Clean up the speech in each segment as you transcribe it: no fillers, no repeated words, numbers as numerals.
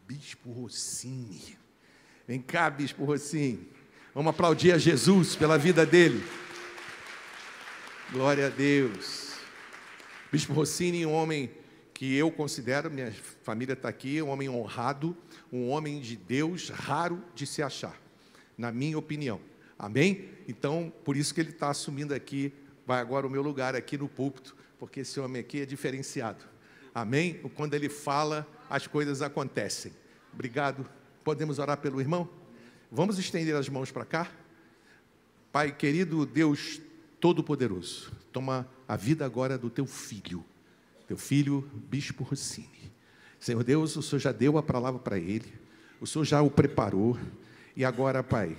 Bispo Rossini. Vem cá, Bispo Rossini. Vamos aplaudir a Jesus pela vida dele. Glória a Deus. Bispo Rossini, um homem que eu considero, minha família está aqui, um homem honrado, um homem de Deus, raro de se achar, na minha opinião. Amém? Então, por isso que ele está assumindo aqui, vai agora o meu lugar aqui no púlpito, porque esse homem aqui é diferenciado. Amém? Quando ele fala, as coisas acontecem. Obrigado. Podemos orar pelo irmão? Vamos estender as mãos para cá? Pai querido, Deus Todo-Poderoso, toma a vida agora do teu filho Bispo Rossini. Senhor Deus, o Senhor já deu a palavra para ele, o Senhor já o preparou, e agora, Pai,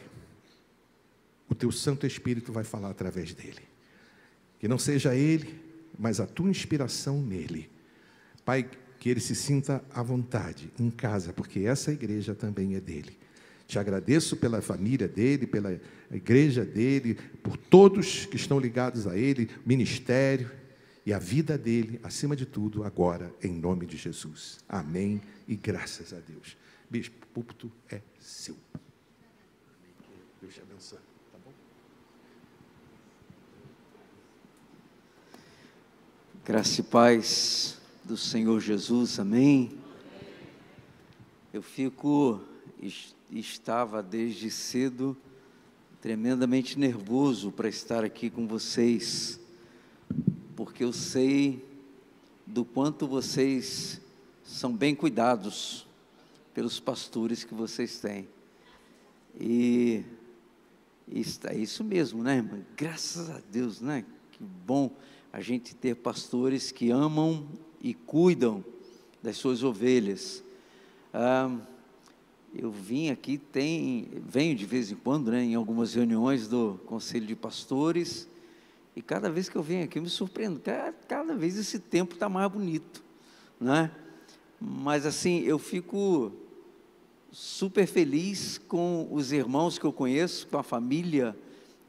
o teu Santo Espírito vai falar através dele. Que não seja ele, mas a tua inspiração nele. Pai, que ele se sinta à vontade em casa, porque essa igreja também é dele. Te agradeço pela família dele, pela igreja dele, por todos que estão ligados a ele, ministério e a vida dele, acima de tudo, agora, em nome de Jesus. Amém e graças a Deus. Bispo, o púlpito é seu. Deus te abençoe. Tá bom? Graça e paz do Senhor Jesus, amém. Eu estava desde cedo tremendamente nervoso para estar aqui com vocês, porque eu sei do quanto vocês são bem cuidados pelos pastores que vocês têm. E é isso mesmo, né, irmã? Graças a Deus, né? Que bom a gente ter pastores que amam e cuidam das suas ovelhas. Eu vim aqui, venho de vez em quando, né, em algumas reuniões do Conselho de Pastores, e cada vez que eu venho aqui eu me surpreendo, cada vez esse tempo está mais bonito, né? Mas assim, eu fico super feliz com os irmãos que eu conheço, com a família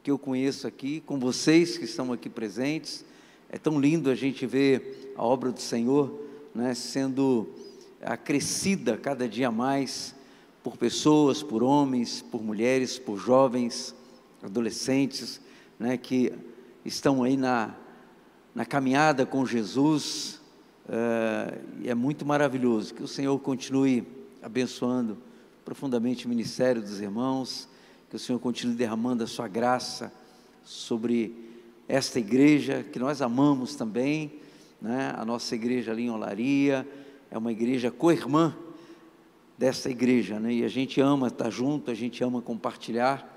que eu conheço aqui, com vocês que estão aqui presentes. É tão lindo a gente ver a obra do Senhor, né, sendo acrescida cada dia mais por pessoas, por homens, por mulheres, por jovens, adolescentes, né, que estão aí na caminhada com Jesus. É muito maravilhoso. Que o Senhor continue abençoando profundamente o ministério dos irmãos, que o Senhor continue derramando a sua graça sobre esta igreja, que nós amamos também, né? A nossa igreja ali em Olaria é uma igreja co-irmã dessa igreja, né? E a gente ama estar junto, a gente ama compartilhar.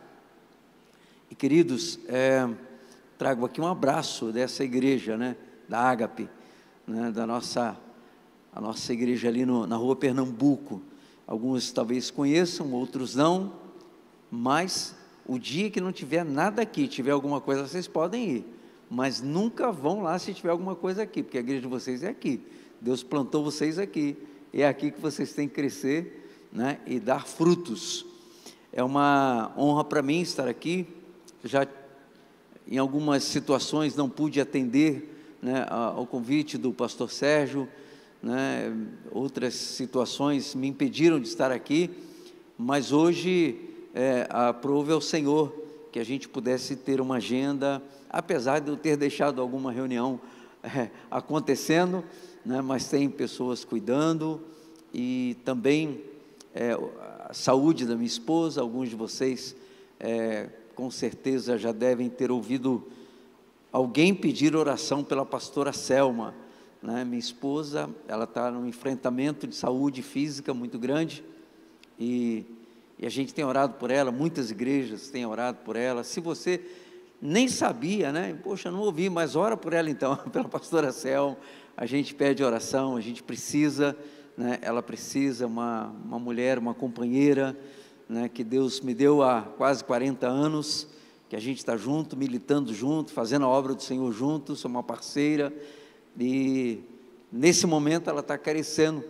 E queridos, trago aqui um abraço dessa igreja, né? Da Ágape, né? A nossa igreja ali na rua Pernambuco. Alguns talvez conheçam, outros não, mas o dia que não tiver nada aqui, tiver alguma coisa, vocês podem ir, mas nunca vão lá se tiver alguma coisa aqui, porque a igreja de vocês é aqui, Deus plantou vocês aqui, é aqui que vocês têm que crescer, né, e dar frutos. É uma honra para mim estar aqui. Já em algumas situações não pude atender, né, ao convite do pastor Sérgio, né, outras situações me impediram de estar aqui, mas hoje aprove ao Senhor que a gente pudesse ter uma agenda, apesar de eu ter deixado alguma reunião acontecendo, né, mas tem pessoas cuidando, e também a saúde da minha esposa. Alguns de vocês com certeza já devem ter ouvido alguém pedir oração pela pastora Selma, né? Minha esposa, ela está num enfrentamento de saúde física muito grande, e a gente tem orado por ela, muitas igrejas têm orado por ela. Se você nem sabia, né? Poxa, não ouvi, mas ora por ela então, pela pastora Selma. A gente pede oração, a gente precisa, né? Ela precisa, uma mulher, uma companheira, né? Que Deus me deu há quase 40 anos, que a gente está junto, militando junto, fazendo a obra do Senhor junto, sou uma parceira, e nesse momento ela está carecendo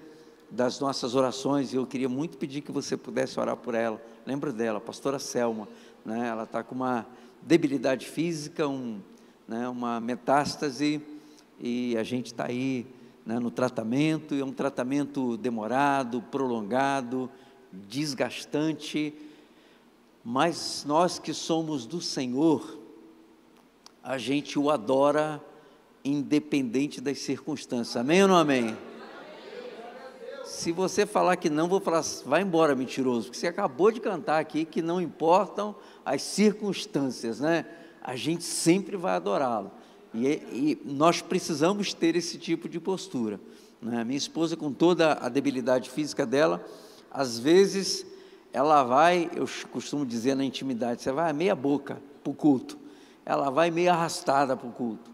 das nossas orações, e eu queria muito pedir que você pudesse orar por ela. Lembra dela, a pastora Selma, né? Ela está com uma debilidade física, uma metástase, e a gente está aí né, no tratamento, é um tratamento demorado, prolongado, desgastante, mas nós que somos do Senhor, a gente o adora independente das circunstâncias, amém ou não amém? Se você falar que não, vou falar, vai embora, mentiroso, porque você acabou de cantar aqui que não importam as circunstâncias, né? A gente sempre vai adorá-lo, e nós precisamos ter esse tipo de postura, né? Minha esposa, com toda a debilidade física dela, às vezes ela vai, eu costumo dizer na intimidade, você vai meia boca para o culto, ela vai meio arrastada para o culto,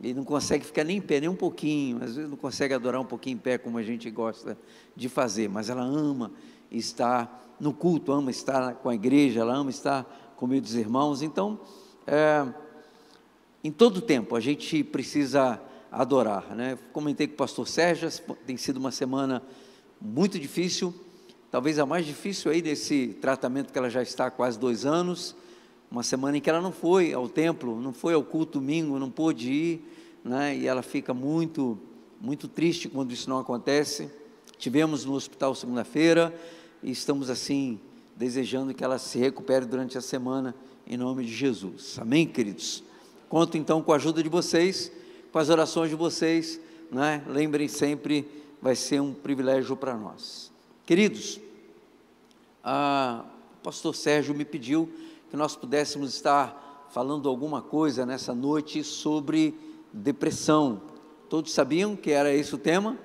e não consegue ficar nem em pé, nem um pouquinho, às vezes não consegue adorar um pouquinho em pé, como a gente gosta de fazer, mas ela ama estar no culto, ama estar com a igreja, ela ama estar com meus irmãos. Então, em todo tempo, a gente precisa adorar, né? Comentei com o pastor Sérgio, tem sido uma semana muito difícil, talvez a mais difícil aí desse tratamento que ela já está há quase 2 anos, uma semana em que ela não foi ao templo, não foi ao culto domingo, não pôde ir, né? E ela fica muito, muito triste quando isso não acontece. Tivemos no hospital segunda-feira e estamos assim, desejando que ela se recupere durante a semana, em nome de Jesus, amém, queridos? Conto então com a ajuda de vocês, com as orações de vocês, né? Lembrem sempre, vai ser um privilégio para nós. Queridos, o pastor Sérgio me pediu que nós pudéssemos estar falando alguma coisa nessa noite sobre depressão. Todos sabiam que era esse o tema?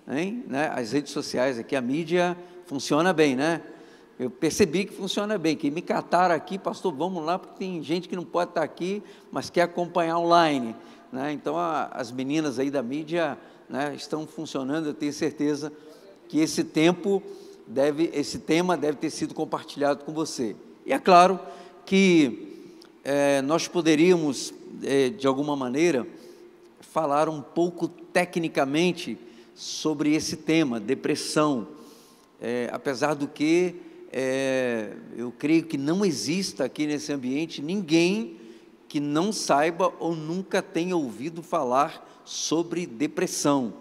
Hein? Né? As redes sociais aqui, a mídia funciona bem, né? Eu percebi que funciona bem, que me cataram aqui, pastor, vamos lá, porque tem gente que não pode estar aqui, mas quer acompanhar online, né? Então, as meninas aí da mídia, né, estão funcionando, eu tenho certeza que esse tema deve ter sido compartilhado com você. E é claro que nós poderíamos, de alguma maneira, falar um pouco tecnicamente sobre esse tema, depressão, apesar do que eu creio que não exista aqui nesse ambiente ninguém que não saiba ou nunca tenha ouvido falar sobre depressão,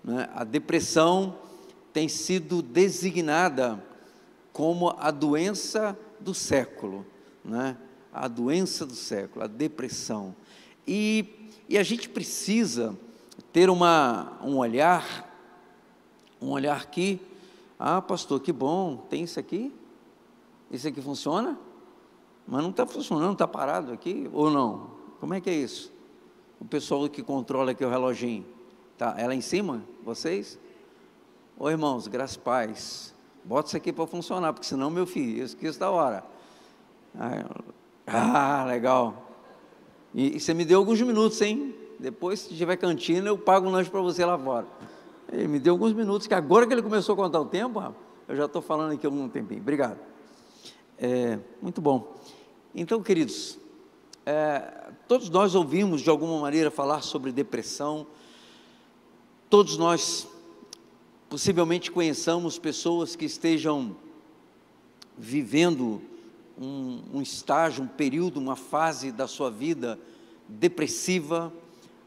né? A depressão tem sido designada como a doença do século, né? A doença do século, a depressão. E a gente precisa ter um olhar que, pastor, que bom, tem isso aqui? Isso aqui funciona? Mas não está funcionando, está parado aqui, ou não? Como é que é isso? O pessoal que controla aqui o reloginho, tá? É lá em cima, vocês? Ô irmãos, graças a paz, bota isso aqui para funcionar, porque senão, meu filho, eu esqueço da hora. Legal. E você me deu alguns minutos, hein? Depois, se tiver cantina, eu pago um lanche para você lá fora. Ele me deu alguns minutos, que agora que ele começou a contar o tempo, eu já estou falando aqui há um tempinho. Obrigado. Muito bom. Então, queridos, todos nós ouvimos de alguma maneira falar sobre depressão, todos nós possivelmente conheçamos pessoas que estejam vivendo um estágio, um período, uma fase da sua vida depressiva.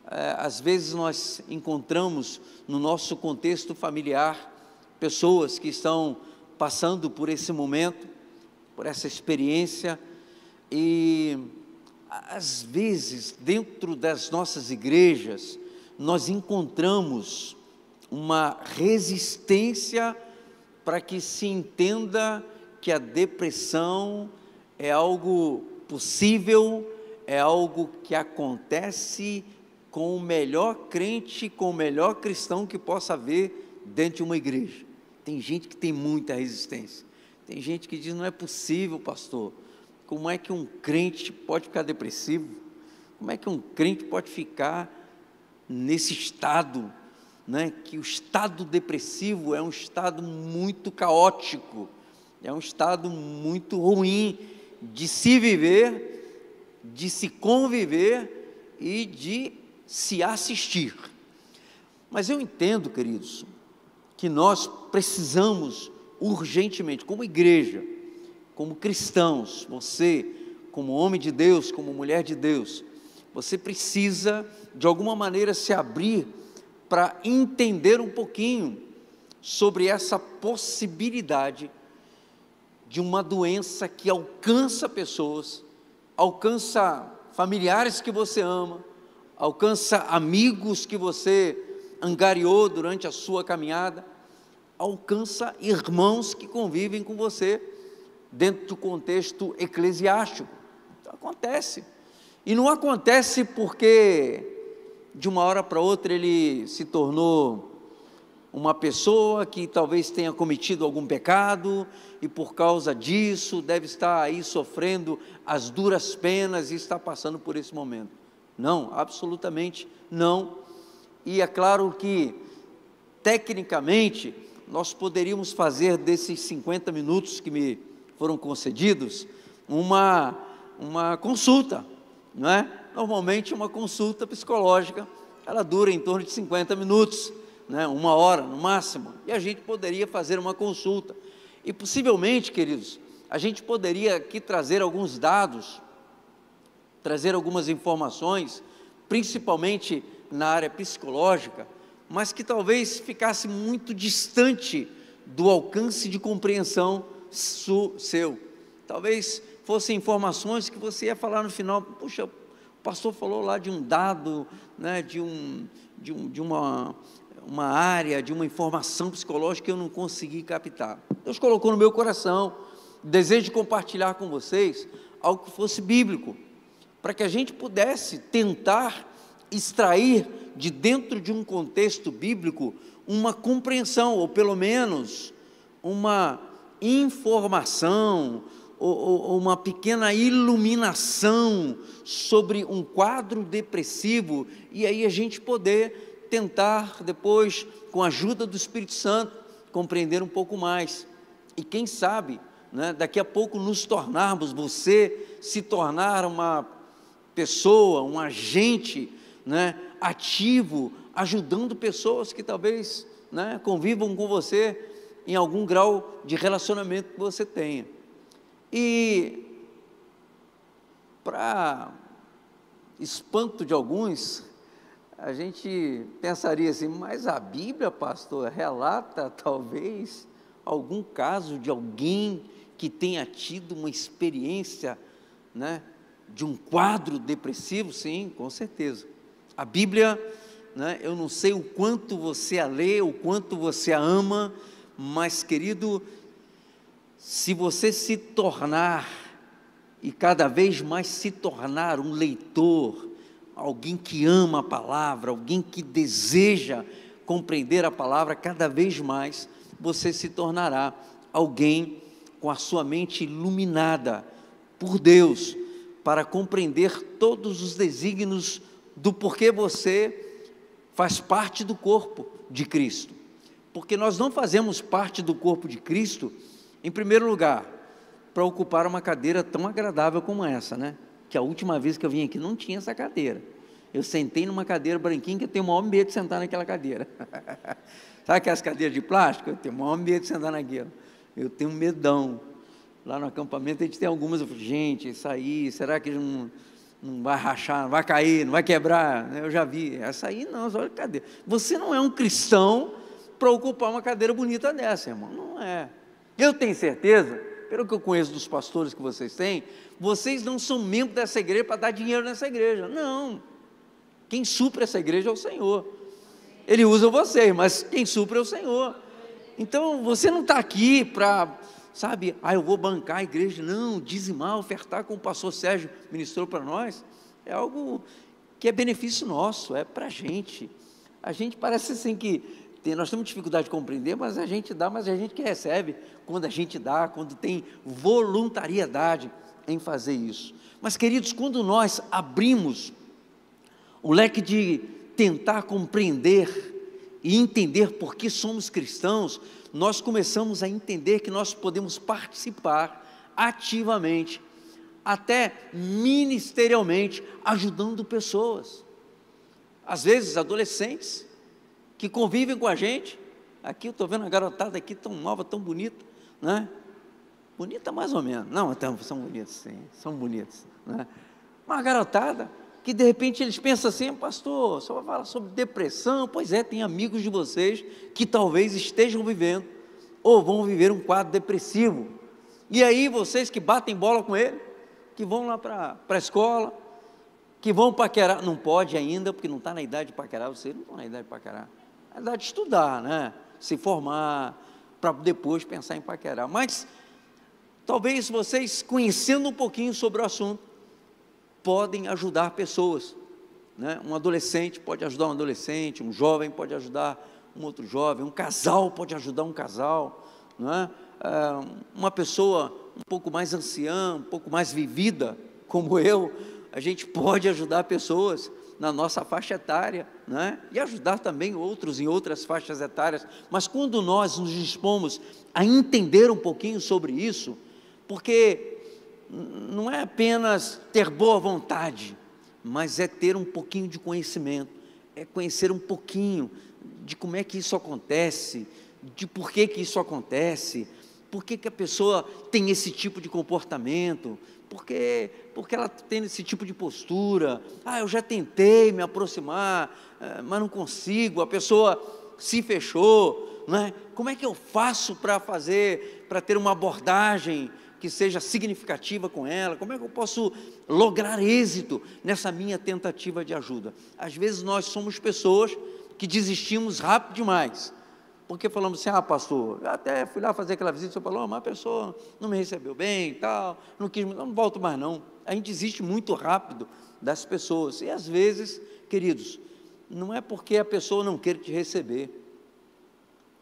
Às vezes nós encontramos no nosso contexto familiar pessoas que estão passando por esse momento, por essa experiência, e às vezes dentro das nossas igrejas nós encontramos uma resistência para que se entenda que a depressão é algo possível, é algo que acontece com o melhor crente, com o melhor cristão que possa haver dentro de uma igreja. Tem gente que tem muita resistência, tem gente que diz, não é possível, pastor, como é que um crente pode ficar depressivo? Como é que um crente pode ficar nesse estado, né? Que o estado depressivo é um estado muito caótico, é um estado muito ruim de se viver, de se conviver e de se assistir. Mas eu entendo, queridos, que nós precisamos urgentemente, como igreja, como cristãos, você, como homem de Deus, como mulher de Deus, você precisa, de alguma maneira, se abrir para entender um pouquinho sobre essa possibilidade de uma doença que alcança pessoas, alcança familiares que você ama, alcança amigos que você angariou durante a sua caminhada, alcança irmãos que convivem com você dentro do contexto eclesiástico. Então, acontece. E não acontece porque de uma hora para outra ele se tornou uma pessoa que talvez tenha cometido algum pecado e por causa disso deve estar aí sofrendo as duras penas e está passando por esse momento. Não, absolutamente não. E é claro que, tecnicamente, nós poderíamos fazer desses 50 minutos que me foram concedidos uma consulta, não é? Normalmente uma consulta psicológica, ela dura em torno de 50 minutos, né? 1 hora no máximo, e a gente poderia fazer uma consulta. E possivelmente, queridos, a gente poderia aqui trazer alguns dados, trazer algumas informações, principalmente na área psicológica, mas que talvez ficasse muito distante do alcance de compreensão seu. Talvez fossem informações que você ia falar no final: puxa, o pastor falou lá de um dado, né, de uma área, de uma informação psicológica que eu não consegui captar. Deus colocou no meu coração o desejo de compartilhar com vocês algo que fosse bíblico, para que a gente pudesse tentar extrair de dentro de um contexto bíblico uma compreensão, ou pelo menos uma informação, ou uma pequena iluminação sobre um quadro depressivo, e aí a gente poder tentar depois, com a ajuda do Espírito Santo, compreender um pouco mais, e quem sabe, né, daqui a pouco nos tornarmos, você se tornar uma pessoa, um agente, né, ativo, ajudando pessoas que talvez, né, convivam com você em algum grau de relacionamento que você tenha. E para espanto de alguns, a gente pensaria assim: mas a Bíblia, pastor, relata talvez algum caso de alguém que tenha tido uma experiência, né, de um quadro depressivo? Sim, com certeza. A Bíblia, né, eu não sei o quanto você a lê, o quanto você a ama, mas, querido, se você se tornar, e cada vez mais se tornar um leitor, alguém que ama a palavra, alguém que deseja compreender a palavra, cada vez mais você se tornará alguém com a sua mente iluminada por Deus, para compreender todos os desígnios do porquê você faz parte do corpo de Cristo. Porque nós não fazemos parte do corpo de Cristo, em primeiro lugar, para ocupar uma cadeira tão agradável como essa, né? Que a última vez que eu vim aqui não tinha essa cadeira. Eu sentei numa cadeira branquinha que eu tenho o maior medo de sentar naquela cadeira. Sabe aquelas cadeiras de plástico? Eu tenho o maior medo de sentar naquela. Eu tenho um medão. Lá no acampamento a gente tem algumas, eu falo: gente, isso aí, será que não vai rachar, não vai cair, não vai quebrar? Eu já vi, essa aí não, olha a cadeira. Você não é um cristão para ocupar uma cadeira bonita dessa, irmão, não é. Eu tenho certeza, pelo que eu conheço dos pastores que vocês têm, vocês não são membros dessa igreja para dar dinheiro nessa igreja, não. Quem supre essa igreja é o Senhor. Ele usa vocês, mas quem supre é o Senhor. Então, você não está aqui para, sabe, eu vou bancar a igreja. Não, dizimar, ofertar, como o pastor Sérgio ministrou para nós, é algo que é benefício nosso, é para a gente. A gente parece assim que nós temos dificuldade de compreender, mas a gente dá, mas a gente que recebe, quando a gente dá, quando tem voluntariedade em fazer isso. Mas, queridos, quando nós abrimos o leque de tentar compreender e entender por que somos cristãos, nós começamos a entender que nós podemos participar ativamente, até ministerialmente, ajudando pessoas. Às vezes, adolescentes que convivem com a gente. Aqui eu estou vendo a garotada aqui tão nova, tão bonita, né? Bonita mais ou menos. Não, então, são bonitos, sim, são bonitos, né? Uma garotada que de repente eles pensam assim: pastor, só vai falar sobre depressão? Pois é, tem amigos de vocês que talvez estejam vivendo, ou vão viver um quadro depressivo, e aí vocês que batem bola com ele, que vão lá para a escola, que vão paquerar, não pode ainda, porque não está na idade de paquerar, vocês não estão na idade de paquerar, é na idade de estudar, né? Se formar, para depois pensar em paquerar, mas talvez vocês, conhecendo um pouquinho sobre o assunto, podem ajudar pessoas, né? Um adolescente pode ajudar um adolescente, um jovem pode ajudar um outro jovem, um casal pode ajudar um casal, não é? Uma pessoa um pouco mais anciã, um pouco mais vivida, como eu, a gente pode ajudar pessoas na nossa faixa etária, né? E ajudar também outros em outras faixas etárias, mas quando nós nos dispomos a entender um pouquinho sobre isso, porque não é apenas ter boa vontade, mas é ter um pouquinho de conhecimento, é conhecer um pouquinho de como é que isso acontece, de por que isso acontece, por que a pessoa tem esse tipo de comportamento, porque ela tem esse tipo de postura. Eu já tentei me aproximar, mas não consigo, a pessoa se fechou, não é? Como é que eu faço para ter uma abordagem que seja significativa com ela? Como é que eu posso lograr êxito nessa minha tentativa de ajuda? Às vezes nós somos pessoas que desistimos rápido demais, porque falamos assim: pastor, eu até fui lá fazer aquela visita, o senhor falou, mas a pessoa não me recebeu bem e tal, não volto mais não. A gente desiste muito rápido das pessoas, e às vezes, queridos, não é porque a pessoa não quer te receber,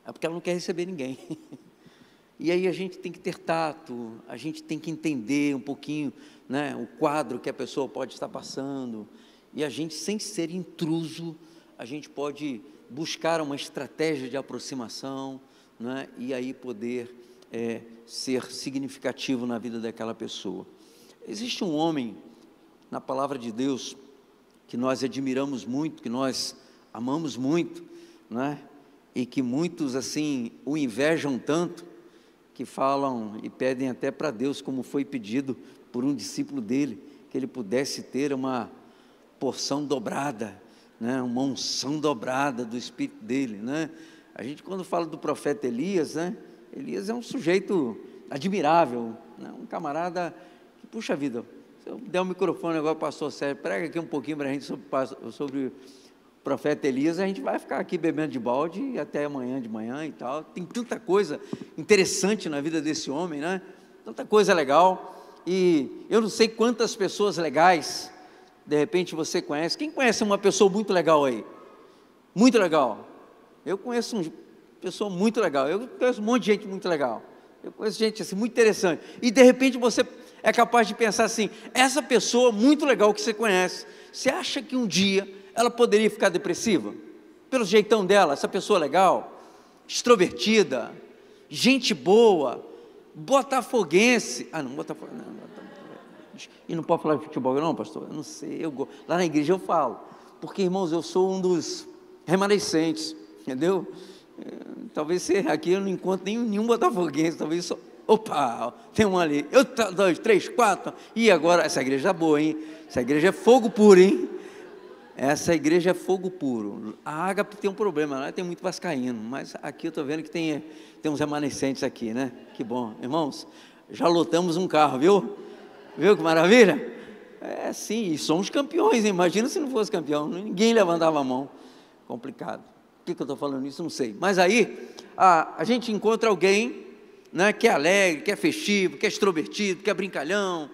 é porque ela não quer receber ninguém. E aí a gente tem que ter tato, a gente tem que entender um pouquinho, né, o quadro que a pessoa pode estar passando, e a gente, sem ser intruso, a gente pode buscar uma estratégia de aproximação, né, e aí poder ser significativo na vida daquela pessoa. Existe um homem na palavra de Deus que nós admiramos muito, que nós amamos muito, né, e que muitos assim o invejam tanto, que falam e pedem até para Deus, como foi pedido por um discípulo dele, que ele pudesse ter uma porção dobrada, né, uma unção dobrada do Espírito dele, né? A gente, quando fala do profeta Elias, né, Elias é um sujeito admirável, né, um camarada que, puxa vida, se eu der o microfone agora, pastor Sérgio, prega aqui um pouquinho para a gente sobre o profeta Elias, a gente vai ficar aqui bebendo de balde até amanhã de manhã e tal. Tem tanta coisa interessante na vida desse homem, né? Tanta coisa legal, e eu não sei quantas pessoas legais de repente você conhece. Quem conhece uma pessoa muito legal aí? Muito legal. Eu conheço uma pessoa muito legal, eu conheço um monte de gente muito legal, eu conheço gente assim muito interessante, e de repente você é capaz de pensar assim: essa pessoa muito legal que você conhece, você acha que um dia ela poderia ficar depressiva? Pelo jeitão dela, essa pessoa legal, extrovertida, gente boa, botafoguense, e não pode falar de futebol não, pastor? Eu não sei, lá na igreja eu falo, porque, irmãos, eu sou um dos remanescentes, entendeu? Talvez aqui eu não encontro nenhum botafoguense, talvez só, opa, tem um ali, 2, 3, 4, e agora, essa igreja é boa, hein? Essa igreja é fogo puro, hein? Essa igreja é fogo puro. A Ágape tem um problema, lá tem muito vascaíno, mas aqui eu estou vendo que tem uns remanescentes aqui, né? Que bom, irmãos, já lotamos um carro, viu? Viu que maravilha? Sim, e somos campeões, imagina se não fosse campeão, ninguém levantava a mão. Complicado. Por que eu estou falando isso? Não sei. Mas aí, a gente encontra alguém, né, que é alegre, que é festivo, que é extrovertido, que é brincalhão,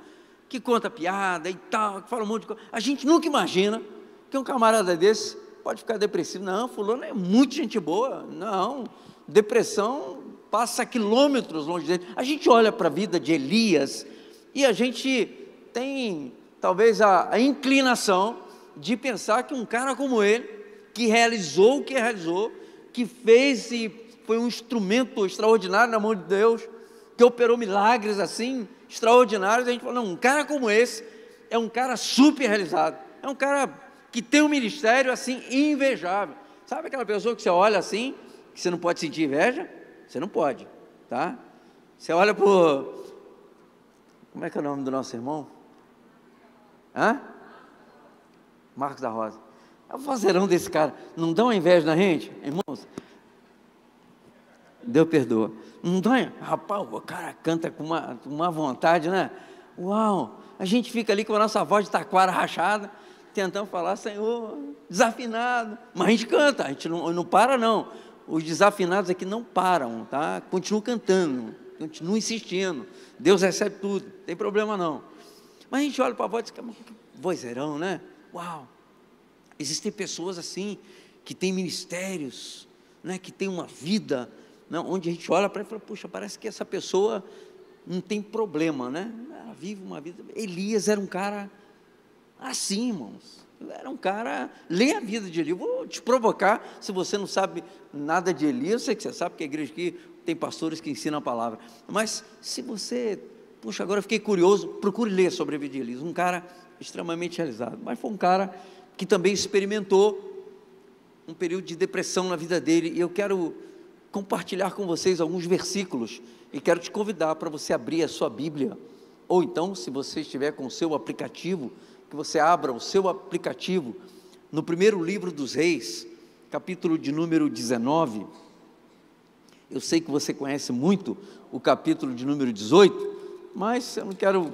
que conta piada e tal, que fala um monte de coisa. A gente nunca imagina que um camarada desse pode ficar depressivo. Não, fulano é muito gente boa. Não, depressão passa quilômetros longe dele. A gente olha para a vida de Elias e a gente tem talvez a inclinação de pensar que um cara como ele, que realizou o que realizou, que fez e foi um instrumento extraordinário na mão de Deus, que operou milagres assim, extraordinários, a gente fala: não, um cara como esse é um cara super realizado, é um cara que tem um ministério assim invejável. Sabe aquela pessoa que você olha assim, que você não pode sentir inveja? Você não pode, tá? Você olha por... Como é que é o nome do nosso irmão? Marcos da Rosa. É o vozeirão desse cara. Não dá uma inveja na gente, irmãos? Deus perdoa. Não dá, rapaz, o cara canta com uma vontade, né? Uau! A gente fica ali com a nossa voz de taquara rachada, tentando falar, Senhor, desafinado. Mas a gente canta, a gente não para não. Os desafinados aqui não param, tá? Continuam cantando, continuam insistindo. Deus recebe tudo, não tem problema não. Mas a gente olha para a voz e diz, que vozeirão, né? Uau! Existem pessoas assim, que têm ministérios, né? Que têm uma vida, né? Onde a gente olha para ele e fala, puxa, parece que essa pessoa não tem problema, né? Ela vive uma vida. Elias era um cara assim, irmãos. Era um cara, lê a vida de Elias. Vou te provocar, se você não sabe nada de Elias, eu sei que você sabe, porque a igreja aqui tem pastores que ensinam a palavra. Mas se você, puxa, agora eu fiquei curioso, procure ler sobre a vida de Elias. Um cara extremamente realizado, mas foi um cara que também experimentou um período de depressão na vida dele, e eu quero compartilhar com vocês alguns versículos, e quero te convidar para você abrir a sua Bíblia, ou então, se você estiver com o seu aplicativo, que você abra o seu aplicativo, no primeiro livro dos Reis, capítulo de número 19, eu sei que você conhece muito o capítulo de número 18, mas eu não quero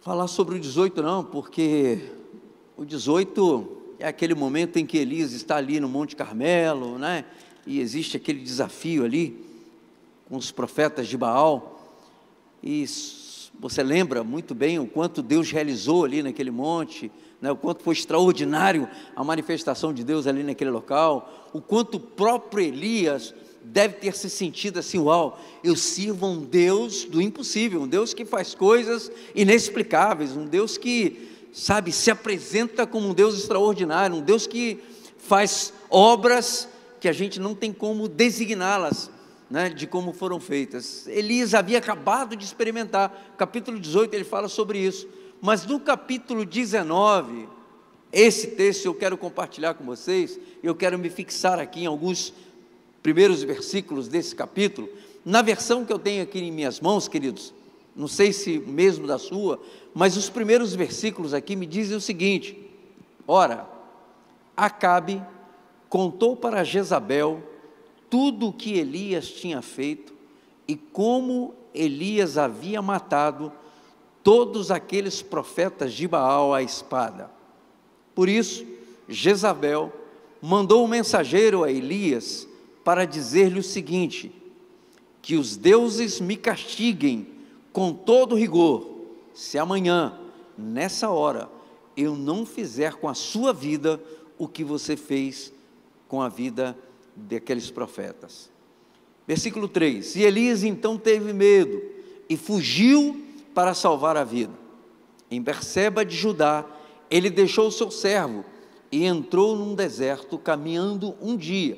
falar sobre o 18 não, porque o 18 é aquele momento em que Elias está ali no Monte Carmelo, né? E existe aquele desafio ali, com os profetas de Baal, e você lembra muito bem o quanto Deus realizou ali naquele monte, né? O quanto foi extraordinário a manifestação de Deus ali naquele local, o quanto o próprio Elias deve ter se sentido assim, uau, eu sirvo um Deus do impossível, um Deus que faz coisas inexplicáveis, um Deus que, sabe, se apresenta como um Deus extraordinário, um Deus que faz obras que a gente não tem como designá-las, né, de como foram feitas. Elias havia acabado de experimentar, capítulo 18 ele fala sobre isso, mas no capítulo 19, esse texto eu quero compartilhar com vocês, eu quero me fixar aqui em alguns primeiros versículos desse capítulo, na versão que eu tenho aqui em minhas mãos, queridos, não sei se mesmo da sua, mas os primeiros versículos aqui me dizem o seguinte: ora, Acabe contou para Jezabel tudo o que Elias tinha feito e como Elias havia matado todos aqueles profetas de Baal à espada. Por isso, Jezabel mandou um mensageiro a Elias para dizer-lhe o seguinte: que os deuses me castiguem com todo rigor, se amanhã, nessa hora, eu não fizer com a sua vida o que você fez com a vida daqueles profetas. Versículo 3: e Elias então teve medo e fugiu para salvar a vida. Em Berseba de Judá, ele deixou o seu servo e entrou num deserto, caminhando um dia.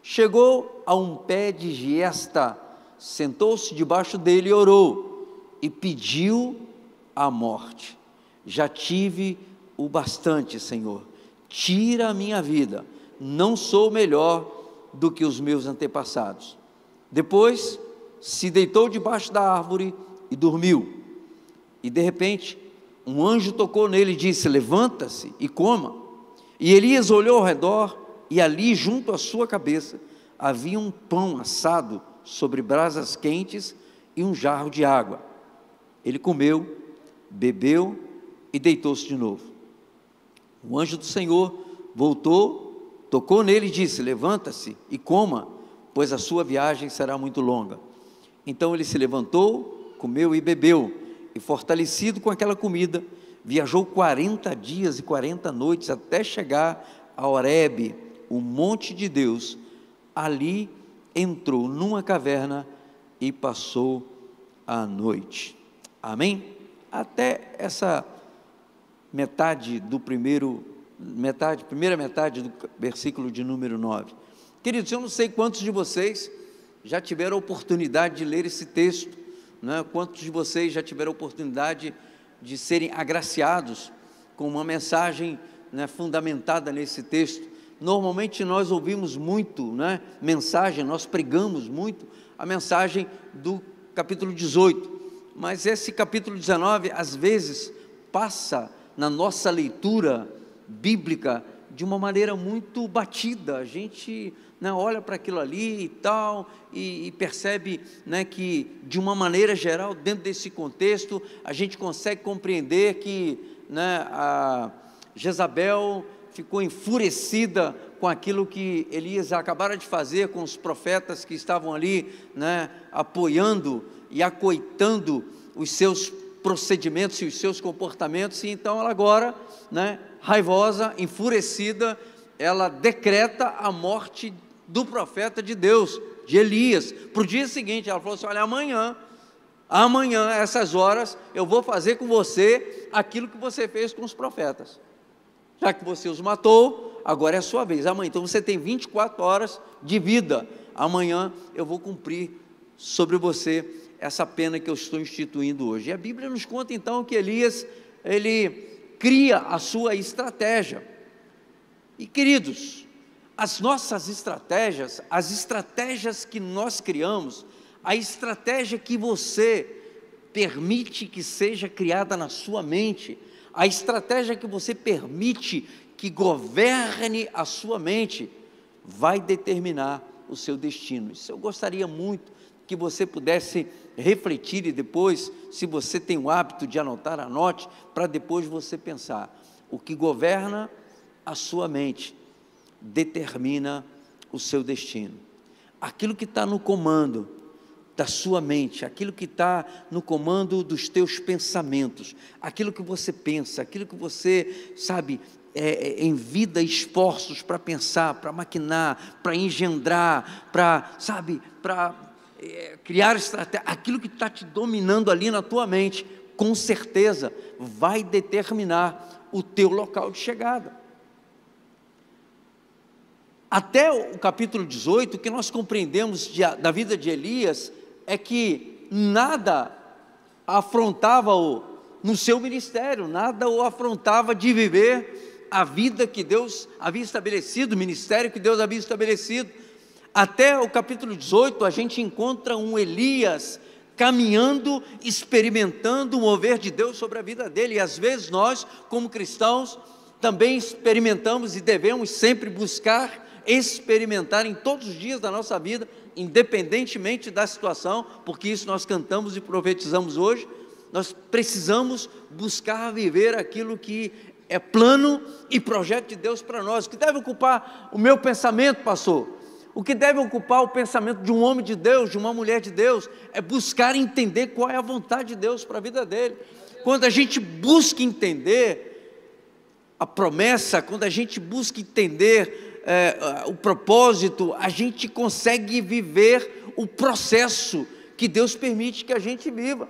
Chegou a um pé de giesta, sentou-se debaixo dele e orou, e pediu a morte. Já tive o bastante, Senhor, tira a minha vida, não sou melhor do que os meus antepassados. Depois se deitou debaixo da árvore e dormiu. E de repente um anjo tocou nele e disse: levanta-se e coma. E Elias olhou ao redor, e ali junto à sua cabeça havia um pão assado sobre brasas quentes e um jarro de água. Ele comeu, bebeu e deitou-se de novo. O anjo do Senhor voltou, tocou nele e disse: levanta-se e coma, pois a sua viagem será muito longa. Então ele se levantou, comeu e bebeu, e fortalecido com aquela comida, viajou 40 dias e 40 noites até chegar a Horebe, o monte de Deus. Ali entrou numa caverna e passou a noite. Amém? Até essa primeira metade do versículo de número 9. Queridos, eu não sei quantos de vocês já tiveram a oportunidade de ler esse texto, né? Quantos de vocês já tiveram a oportunidade de serem agraciados com uma mensagem, né, fundamentada nesse texto. Normalmente nós ouvimos muito, né, mensagem, nós pregamos muito a mensagem do capítulo 18, mas esse capítulo 19 às vezes passa na nossa leitura bíblica de uma maneira muito batida. A gente, né, olha para aquilo ali e tal, e percebe, né, que de uma maneira geral, dentro desse contexto, a gente consegue compreender que, né, a Jezabel ficou enfurecida com aquilo que Elias acabara de fazer com os profetas que estavam ali, né, apoiando e acoitando os seus procedimentos e os seus comportamentos. E então ela agora, né, raivosa, enfurecida, ela decreta a morte do profeta de Deus, de Elias, para o dia seguinte. Ela falou assim: olha, amanhã, essas horas, eu vou fazer com você aquilo que você fez com os profetas. Já que você os matou, agora é a sua vez. Amanhã, então você tem 24 horas de vida. Amanhã eu vou cumprir sobre você essa pena que eu estou instituindo hoje. E a Bíblia nos conta então que Elias, ele cria a sua estratégia. E queridos, as nossas estratégias, as estratégias que nós criamos, a estratégia que você permite que seja criada na sua mente, a estratégia que você permite que governe a sua mente, vai determinar o seu destino. Isso eu gostaria muito que você pudesse refletir, e depois, se você tem o hábito de anotar, anote, para depois você pensar. O que governa a sua mente determina o seu destino. Aquilo que está no comando da sua mente, aquilo que está no comando dos teus pensamentos, aquilo que você pensa, aquilo que você, sabe, envida esforços para pensar, para maquinar, para engendrar, para, sabe, para criar estratégia, aquilo que está te dominando ali na tua mente, com certeza vai determinar o teu local de chegada. Até o capítulo 18, o que nós compreendemos da vida de Elias é que nada afrontava-o no seu ministério, nada o afrontava de viver a vida que Deus havia estabelecido, o ministério que Deus havia estabelecido. Até o capítulo 18, a gente encontra um Elias caminhando, experimentando o mover de Deus sobre a vida dele. E às vezes nós, como cristãos, também experimentamos e devemos sempre buscar experimentar em todos os dias da nossa vida, independentemente da situação, porque isso nós cantamos e profetizamos hoje. Nós precisamos buscar viver aquilo que é plano e projeto de Deus para nós. O que deve ocupar o meu pensamento, pastor? O que deve ocupar o pensamento de um homem de Deus, de uma mulher de Deus, é buscar entender qual é a vontade de Deus para a vida dele. Quando a gente busca entender a promessa, quando a gente busca entender o propósito, a gente consegue viver o processo que Deus permite que a gente viva.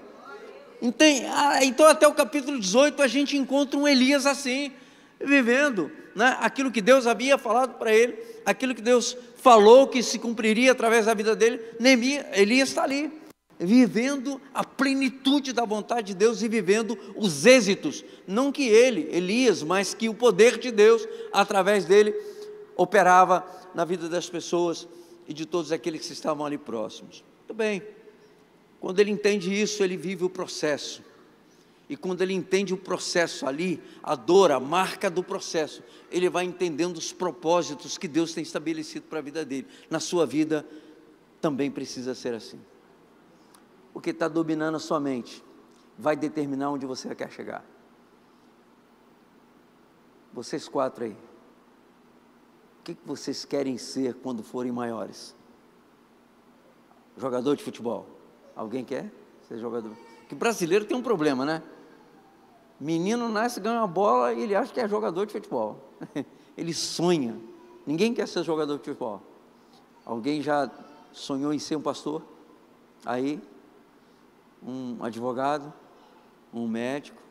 Então até o capítulo 18 a gente encontra um Elias assim, vivendo, né, aquilo que Deus havia falado para ele, aquilo que Deus falou que se cumpriria através da vida dele. Elias está ali, vivendo a plenitude da vontade de Deus e vivendo os êxitos, não que Elias, mas que o poder de Deus, através dele, operava na vida das pessoas e de todos aqueles que estavam ali próximos. Muito bem, quando ele entende isso, ele vive o processo, e quando ele entende o processo ali, a dor, a marca do processo, ele vai entendendo os propósitos que Deus tem estabelecido para a vida dele. Na sua vida também precisa ser assim. O que está dominando a sua mente vai determinar onde você quer chegar. Vocês quatro aí, o que vocês querem ser quando forem maiores? Jogador de futebol? Alguém quer ser jogador? Porque brasileiro tem um problema, né? Menino nasce, ganha uma bola e ele acha que é jogador de futebol. Ele sonha. Ninguém quer ser jogador de futebol. Alguém já sonhou em ser um pastor? Aí, um advogado, um médico.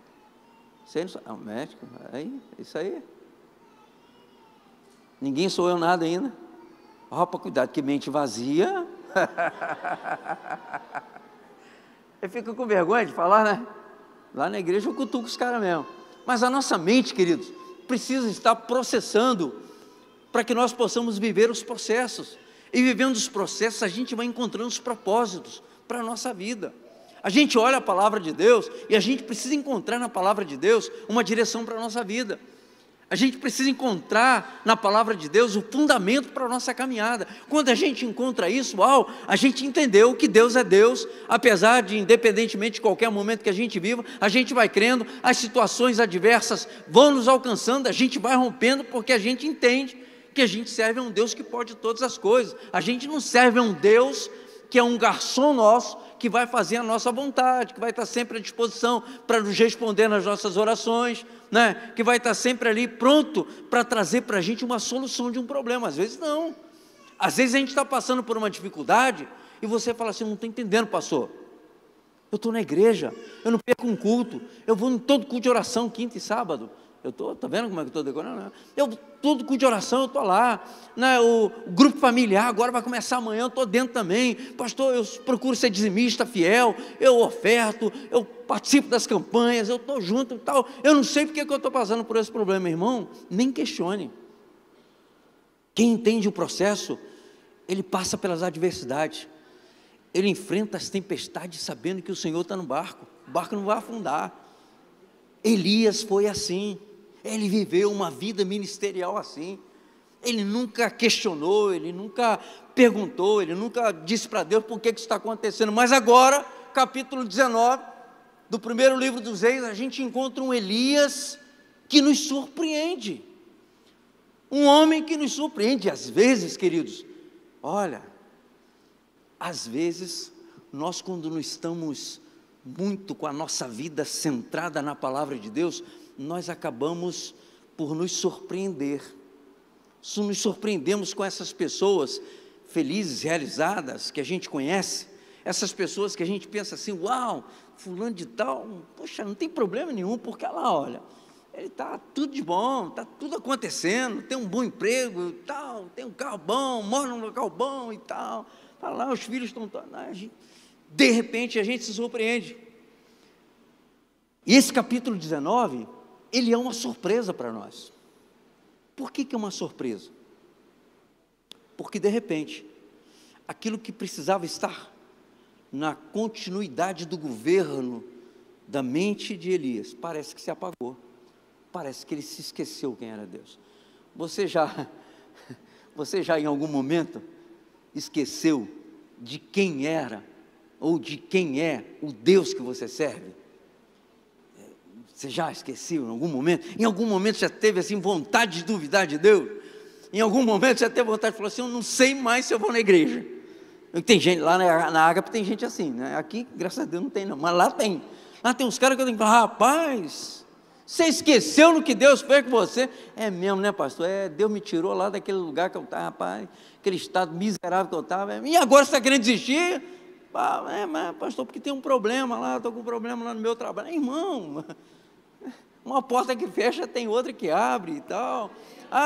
Você não sabe? Um médico? Aí, isso aí. Ninguém sonhou nada ainda. Opa, cuidado, que mente vazia. Eu fico com vergonha de falar, né? Lá na igreja eu cutuco os caras mesmo. Mas a nossa mente, queridos, precisa estar processando para que nós possamos viver os processos. E vivendo os processos, a gente vai encontrando os propósitos para a nossa vida. A gente olha a palavra de Deus e a gente precisa encontrar na palavra de Deus uma direção para a nossa vida. A gente precisa encontrar na palavra de Deus o fundamento para a nossa caminhada. Quando a gente encontra isso, a gente entendeu que Deus é Deus, apesar de, independentemente de qualquer momento que a gente viva, a gente vai crendo, as situações adversas vão nos alcançando, a gente vai rompendo, porque a gente entende que a gente serve a um Deus que pode todas as coisas. A gente não serve a um Deus que é um garçom nosso, que vai fazer a nossa vontade, que vai estar sempre à disposição para nos responder nas nossas orações, né? Que vai estar sempre ali pronto para trazer para a gente uma solução de um problema. Às vezes não, às vezes a gente está passando por uma dificuldade e você fala assim: não estou entendendo, pastor, eu estou na igreja, eu não perco um culto, eu vou em todo culto de oração, quinta e sábado, eu estou, está vendo como é que eu estou decorando? Todo culto de oração eu estou lá, né? O grupo familiar agora vai começar amanhã, eu estou dentro também, pastor, eu procuro ser dizimista fiel, eu oferto, eu participo das campanhas, eu estou junto e tal, eu não sei porque que eu estou passando por esse problema, irmão, nem questione. Quem entende o processo, ele passa pelas adversidades, ele enfrenta as tempestades sabendo que o Senhor está no barco, o barco não vai afundar. Elias foi assim, ele viveu uma vida ministerial assim, ele nunca questionou, ele nunca perguntou, ele nunca disse para Deus por que isso está acontecendo. Mas agora, capítulo 19, do primeiro livro dos Reis, a gente encontra um Elias que nos surpreende, um homem que nos surpreende. Às vezes, queridos, olha, às vezes, nós quando não estamos muito com a nossa vida centrada na palavra de Deus, nós acabamos por nos surpreender. Nos surpreendemos com essas pessoas felizes, realizadas, que a gente conhece, essas pessoas que a gente pensa assim: uau, fulano de tal, poxa, não tem problema nenhum, porque lá, olha, ele está tudo de bom, está tudo acontecendo, tem um bom emprego e tal, tem um carro bom, mora num local bom e tal, está lá, os filhos estão... De repente a gente se surpreende. E esse capítulo 19, ele é uma surpresa para nós. Por que é uma surpresa? Porque de repente, aquilo que precisava estar na continuidade do governo da mente de Elias, parece que se apagou, parece que ele se esqueceu quem era Deus. Você já em algum momento esqueceu de quem era ou de quem é o Deus que você serve? Você já esqueceu em algum momento? Em algum momento já teve assim vontade de duvidar de Deus? Em algum momento já teve vontade de falar assim: eu não sei mais se eu vou na igreja. Tem gente, lá na Ágape tem gente assim, né? Aqui, graças a Deus, não tem não, mas lá tem. Lá tem uns caras que eu tenho que falar: rapaz, você esqueceu no que Deus fez com você? É mesmo, né, pastor? Deus me tirou lá daquele lugar que eu estava, rapaz, aquele estado miserável que eu estava, e agora você está querendo desistir? Mas pastor, porque tem um problema lá, estou com um problema lá no meu trabalho. Irmão, uma porta que fecha, tem outra que abre e tal.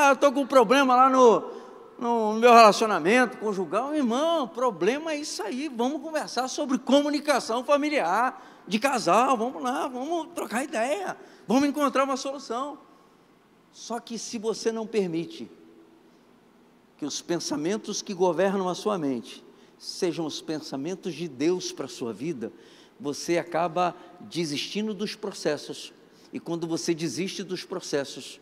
Eu estou com um problema lá no meu relacionamento conjugal. Irmão, problema é isso aí, vamos conversar sobre comunicação familiar, de casal, vamos lá, vamos trocar ideia, vamos encontrar uma solução. Só que se você não permite que os pensamentos que governam a sua mente sejam os pensamentos de Deus para a sua vida, você acaba desistindo dos processos. E quando você desiste dos processos,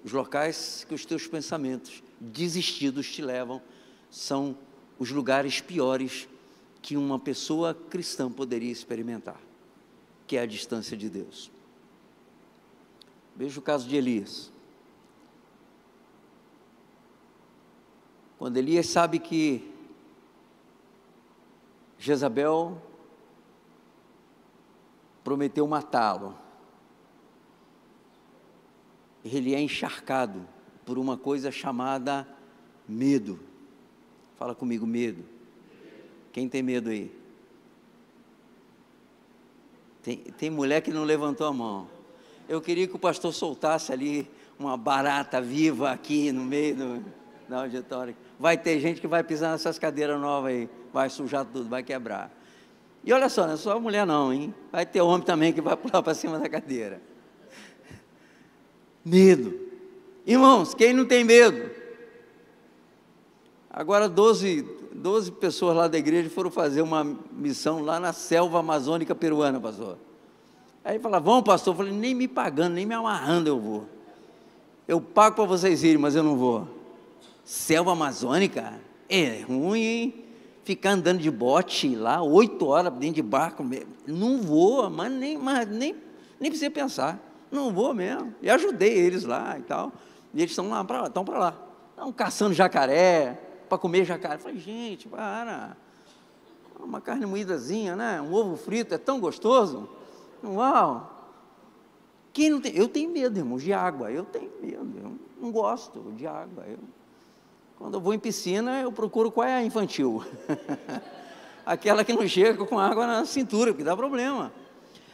os locais que os teus pensamentos desistidos te levam são os lugares piores que uma pessoa cristã poderia experimentar, que é a distância de Deus. Veja o caso de Elias. Quando Elias sabe que Jezabel prometeu matá-lo, ele é encharcado por uma coisa chamada medo. Fala comigo, medo. Quem tem medo aí? Tem mulher que não levantou a mão. Eu queria que o pastor soltasse ali uma barata viva aqui no meio da auditória. Vai ter gente que vai pisar nessas cadeiras novas aí, vai sujar tudo, vai quebrar. E olha só, não é só a mulher não, hein? Vai ter homem também que vai pular para cima da cadeira. Medo. Irmãos, quem não tem medo? Agora 12 12 pessoas lá da igreja foram fazer uma missão lá na selva amazônica peruana, pastor. Aí falaram, vamos, pastor? Eu falei, nem me pagando, nem me amarrando eu vou. Eu pago para vocês irem, mas eu não vou. Selva amazônica? É ruim, hein? Ficar andando de bote lá, 8 horas dentro de barco, não vou, mas nem precisa pensar, não vou mesmo. E ajudei eles lá e tal, e eles estão para lá, estão caçando jacaré, para comer jacaré. Eu falei, gente, para, uma carne moídazinha, né? Um ovo frito é tão gostoso. Uau! Quem não tem? Eu tenho medo, irmãos, de água. Eu tenho medo, eu não gosto de água. Quando eu vou em piscina, eu procuro qual é a infantil. Aquela que não chega com água na cintura, porque dá problema.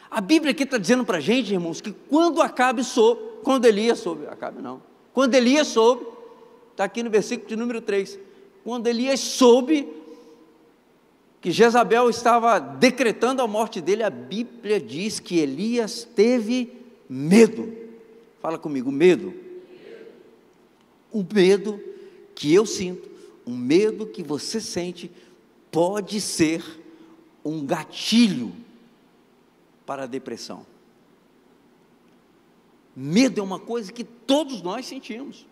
A Bíblia aqui está dizendo para a gente, irmãos, que quando Elias soube, quando Elias soube, está aqui no versículo de número 3, quando Elias soube que Jezabel estava decretando a morte dele, a Bíblia diz que Elias teve medo. Fala comigo, medo. O medo que eu sinto, o medo que você sente, pode ser um gatilho para a depressão. Medo é uma coisa que todos nós sentimos.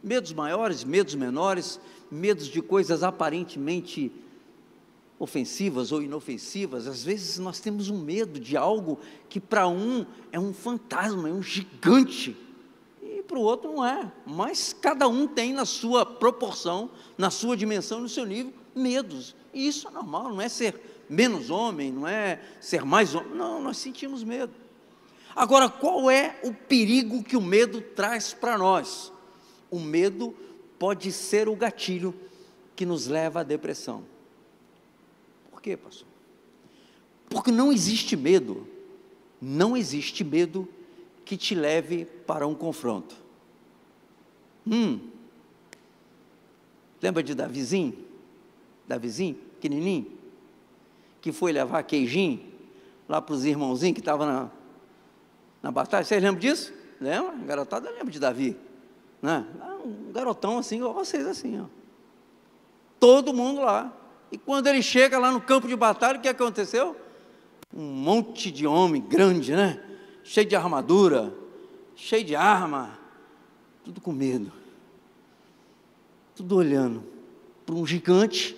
Medos maiores, medos menores, medos de coisas aparentemente ofensivas ou inofensivas. Às vezes nós temos um medo de algo que para um é um fantasma, é um gigante, e para o outro não é, mas cada um tem na sua proporção, na sua dimensão, no seu nível, medos, e isso é normal, não é ser menos homem, não é ser mais homem, não, nós sentimos medo. Agora, qual é o perigo que o medo traz para nós? O medo pode ser o gatilho que nos leva à depressão. Por quê, pastor? Porque não existe medo que te leve para um confronto. Lembra de Davizinho, pequenininho, que foi levar queijinho lá para os irmãozinhos que estavam na batalha? Vocês lembram disso? Lembra? Garotada, lembra de Davi, né? Um garotão assim, igual vocês assim, ó. Todo mundo lá. E quando ele chega lá no campo de batalha, o que aconteceu? Um monte de homem grande, né? Cheio de armadura, cheio de arma, tudo com medo, tudo olhando para um gigante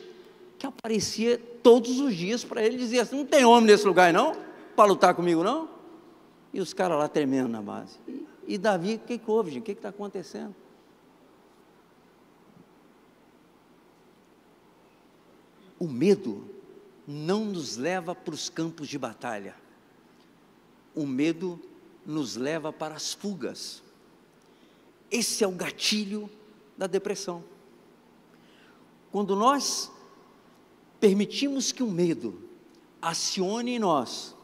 que aparecia todos os dias para ele, dizia assim, não tem homem nesse lugar não, para lutar comigo não? E os caras lá tremendo na base. E Davi, o que houve, gente? O que está acontecendo? O medo não nos leva para os campos de batalha. O medo nos leva para as fugas. Esse é o gatilho da depressão. Quando nós permitimos que o medo acione em nós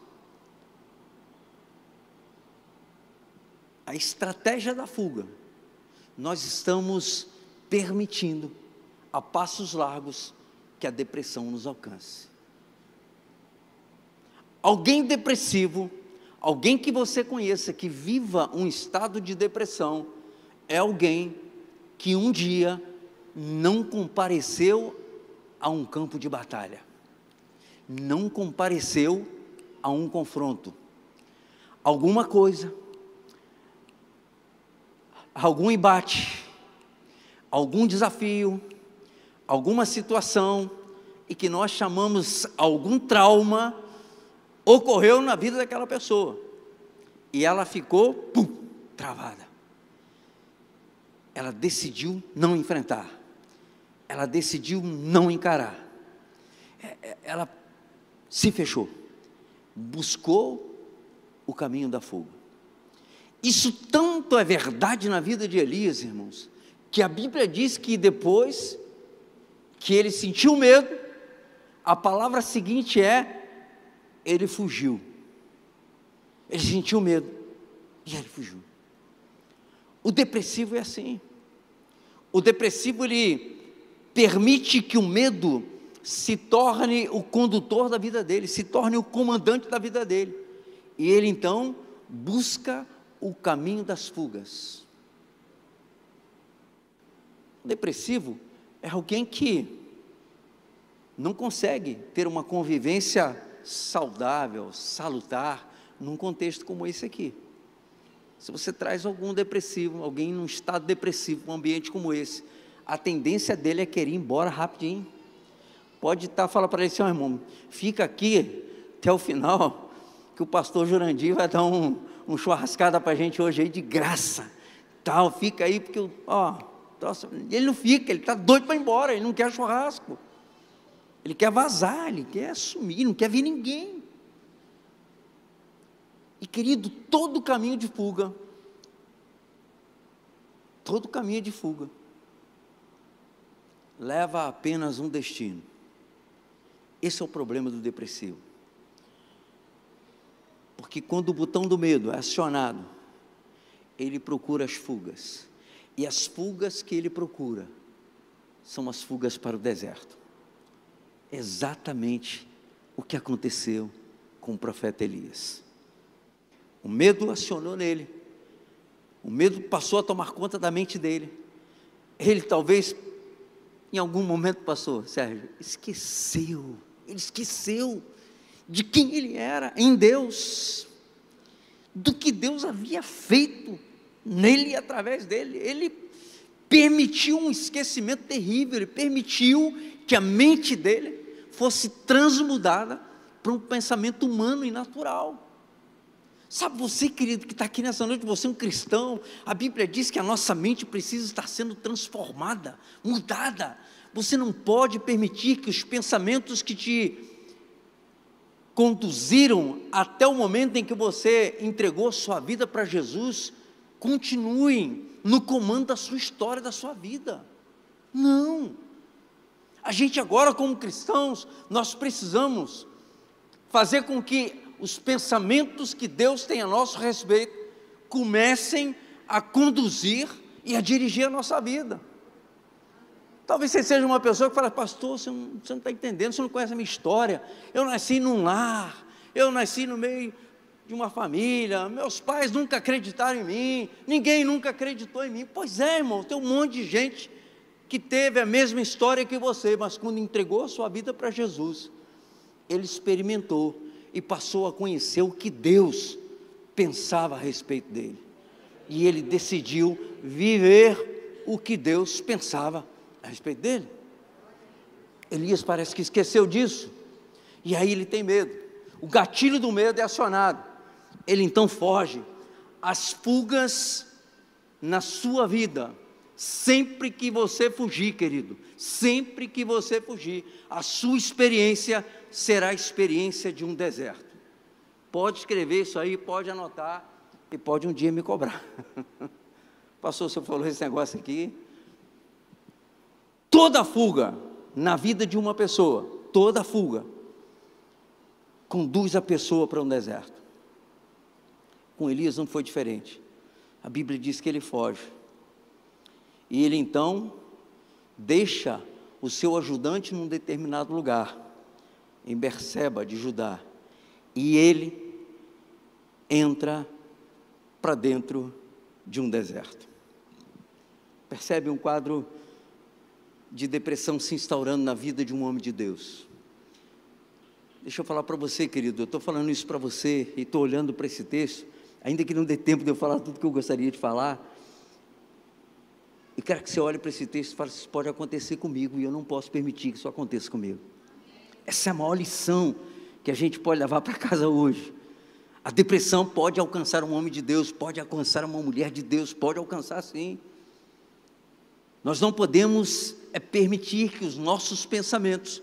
a estratégia da fuga, nós estamos permitindo a passos largos que a depressão nos alcance. Alguém depressivo, alguém que você conheça que viva um estado de depressão, é alguém que um dia não compareceu a um campo de batalha, não compareceu a um confronto, alguma coisa, algum embate, algum desafio, alguma situação, e que nós chamamos algum trauma, ocorreu na vida daquela pessoa, e ela ficou, travada. Ela decidiu não enfrentar, ela decidiu não encarar, ela se fechou, buscou o caminho da fuga. Isso tanto é verdade na vida de Elias, irmãos, que a Bíblia diz que depois que ele sentiu medo, a palavra seguinte é, ele fugiu. Ele sentiu medo e ele fugiu. O depressivo é assim. O depressivo, ele permite que o medo se torne o condutor da vida dele, se torne o comandante da vida dele. E ele então busca o caminho das fugas. O depressivo é alguém que não consegue ter uma convivência saudável, salutar, num contexto como esse aqui. Se você traz algum depressivo, alguém num estado depressivo, um ambiente como esse, a tendência dele é querer ir embora rapidinho. Pode estar, fala para ele assim, irmão, fica aqui até o final, que o pastor Jurandir vai dar um churrascada para a gente hoje aí de graça, tal, fica aí, porque, ele não fica, ele está doido para ir embora, ele não quer churrasco, ele quer vazar, ele quer sumir, não quer ver ninguém. E querido, todo caminho de fuga, leva a apenas um destino. Esse é o problema do depressivo. Porque quando o botão do medo é acionado, ele procura as fugas. E as fugas que ele procura são as fugas para o deserto. Exatamente o que aconteceu com o profeta Elias. O medo acionou nele. O medo passou a tomar conta da mente dele. Ele talvez, em algum momento, pastor Sérgio, ele esqueceu de quem ele era em Deus, do que Deus havia feito nele e através dele. Ele permitiu um esquecimento terrível, ele permitiu que a mente dele fosse transmudada para um pensamento humano e natural. Sabe, você, querido, que está aqui nessa noite, você é um cristão, a Bíblia diz que a nossa mente precisa estar sendo transformada, mudada. Você não pode permitir que os pensamentos que te conduziram até o momento em que você entregou sua vida para Jesus, continuem no comando da sua história, da sua vida. Não. A gente agora, como cristãos, nós precisamos fazer com que os pensamentos que Deus tem a nosso respeito comecem a conduzir e a dirigir a nossa vida. Talvez você seja uma pessoa que fala, pastor, você não está entendendo, você não conhece a minha história, eu nasci num lar, eu nasci no meio de uma família, meus pais nunca acreditaram em mim, ninguém nunca acreditou em mim. Pois é, irmão, tem um monte de gente que teve a mesma história que você, mas quando entregou a sua vida para Jesus, ele experimentou e passou a conhecer o que Deus pensava a respeito dele, e ele decidiu viver o que Deus pensava a respeito dele. Elias parece que esqueceu disso, e aí ele tem medo, o gatilho do medo é acionado, ele então foge. As fugas na sua vida, sempre que você fugir, querido, sempre que você fugir, a sua experiência será a experiência de um deserto. Pode escrever isso aí, pode anotar, e pode um dia me cobrar. Pastor, você falou esse negócio aqui. Toda fuga na vida de uma pessoa, toda fuga, conduz a pessoa para um deserto. Com Elias não foi diferente. A Bíblia diz que ele foge. E ele então deixa o seu ajudante num determinado lugar, em Berseba de Judá, e ele entra para dentro de um deserto. Percebe um quadro de depressão se instaurando na vida de um homem de Deus. Deixa eu falar para você, querido, eu estou falando isso para você e estou olhando para esse texto, ainda que não dê tempo de eu falar tudo que eu gostaria de falar, e quero que você olhe para esse texto e fale, isso pode acontecer comigo, e eu não posso permitir que isso aconteça comigo. Essa é a maior lição que a gente pode levar para casa hoje. A depressão pode alcançar um homem de Deus, pode alcançar uma mulher de Deus, pode alcançar sim. Nós não podemos permitir que os nossos pensamentos,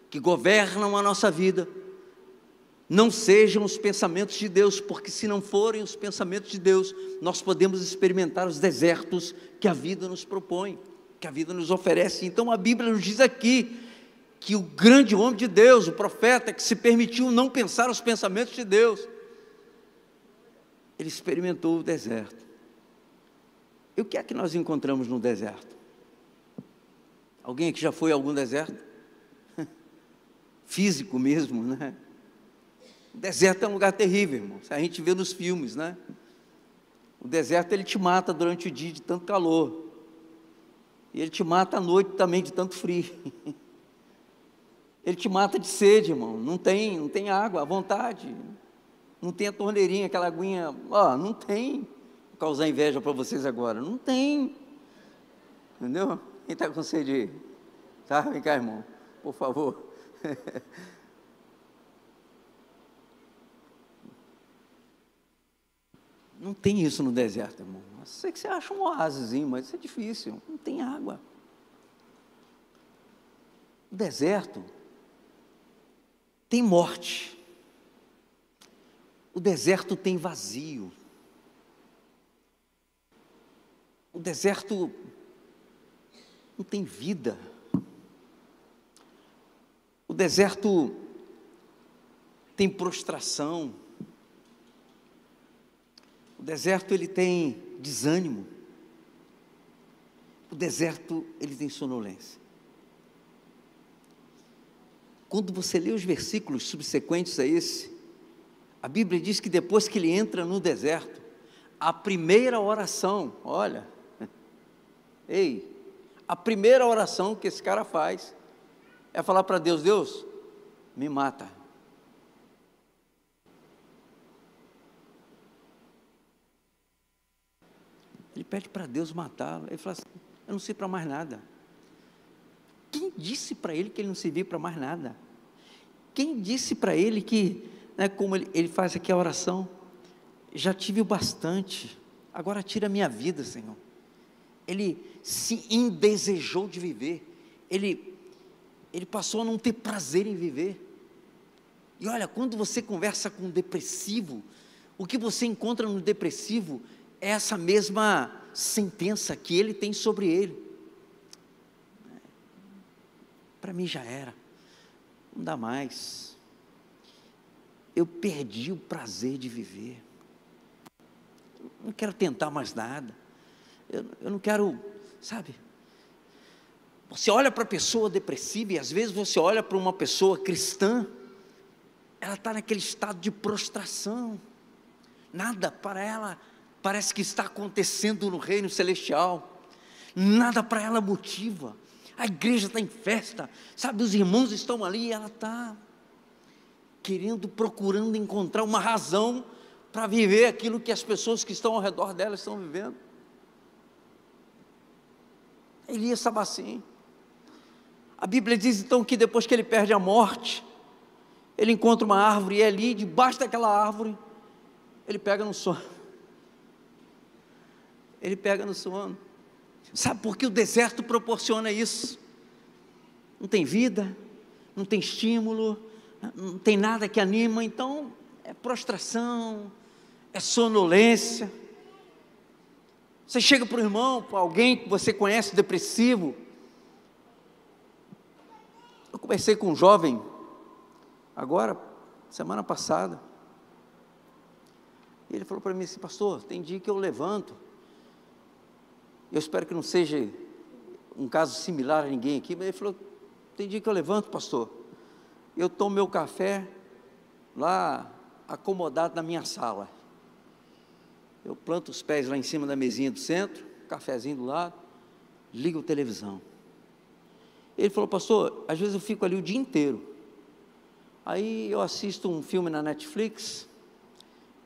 que governam a nossa vida, não sejam os pensamentos de Deus, porque se não forem os pensamentos de Deus, nós podemos experimentar os desertos que a vida nos propõe, que a vida nos oferece. Então a Bíblia nos diz aqui, que o grande homem de Deus, o profeta, que se permitiu não pensar os pensamentos de Deus, ele experimentou o deserto. E o que é que nós encontramos no deserto? Alguém aqui já foi a algum deserto? Físico mesmo, né? O deserto é um lugar terrível, irmão. A gente vê nos filmes, né? O deserto, ele te mata durante o dia de tanto calor. E ele te mata à noite também de tanto frio. Ele te mata de sede, irmão. Não tem água à vontade. Não tem a torneirinha, aquela aguinha. Não tem. Vou causar inveja para vocês agora. Não tem. Entendeu? Quem está com sede? Tá? Vem cá, irmão. Por favor. Não tem isso no deserto, irmão. Eu sei que você acha um oásisinho, mas isso é difícil. Não tem água. O deserto tem morte. O deserto tem vazio. O deserto não tem vida. O deserto tem prostração. O deserto, ele tem desânimo. O deserto, ele tem sonolência. Quando você lê os versículos subsequentes a esse, a Bíblia diz que depois que ele entra no deserto, a primeira oração, olha, a primeira oração que esse cara faz é falar para Deus: Deus, me mata. Ele pede para Deus matá-lo. Ele fala assim: eu não sirvo para mais nada. Quem disse para ele que ele não servia para mais nada? Quem disse para ele que, como ele faz aqui a oração, já tive o bastante, agora tira a minha vida, Senhor. Ele se indesejou de viver, ele passou a não ter prazer em viver. E olha, quando você conversa com um depressivo, o que você encontra no depressivo é essa mesma sentença que ele tem sobre ele. Para mim já era, não dá mais, eu perdi o prazer de viver, não quero tentar mais nada, eu não quero, sabe? Você olha para a pessoa depressiva, e às vezes você olha para uma pessoa cristã, ela está naquele estado de prostração, nada para ela parece que está acontecendo no reino celestial, nada para ela motiva. A igreja está em festa, sabe, os irmãos estão ali, e ela está procurando encontrar uma razão para viver aquilo que as pessoas que estão ao redor dela estão vivendo. Elias estava assim. A Bíblia diz então que depois que ele perde a morte, ele encontra uma árvore, e ali, debaixo daquela árvore, ele pega no sono. Ele pega no sono. Sabe por que o deserto proporciona isso? Não tem vida, não tem estímulo, não tem nada que anima, então é prostração, é sonolência. Você chega para o irmão, para alguém que você conhece depressivo. Eu conversei com um jovem, agora, semana passada, e ele falou para mim assim: pastor, tem dia que eu levanto, eu espero que não seja um caso similar a ninguém aqui, mas ele falou: tem dia que eu levanto, pastor, eu tomo meu café lá acomodado na minha sala, eu planto os pés lá em cima da mesinha do centro, cafezinho do lado, ligo a televisão. Ele falou: pastor, às vezes eu fico ali o dia inteiro, aí eu assisto um filme na Netflix,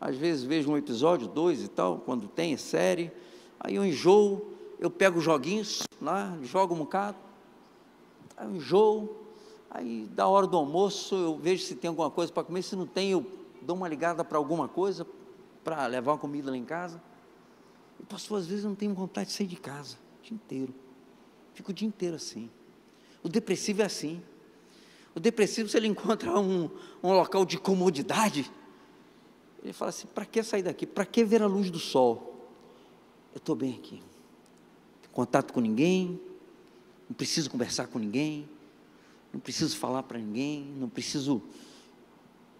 às vezes vejo um episódio, 2 e tal, quando tem série, aí eu enjoo, eu pego os joguinhos lá, jogo um bocado, aí eu enjoo, aí da hora do almoço eu vejo se tem alguma coisa para comer, se não tem eu dou uma ligada para alguma coisa, para levar uma comida lá em casa. E pastor, às vezes eu não tenho vontade de sair de casa, o dia inteiro, fico o dia inteiro assim. O depressivo é assim. O depressivo, se ele encontra um local de comodidade, ele fala assim: para que sair daqui? Para que ver a luz do sol? Eu estou bem aqui, não tenho contato com ninguém, não preciso conversar com ninguém, não preciso falar para ninguém, não preciso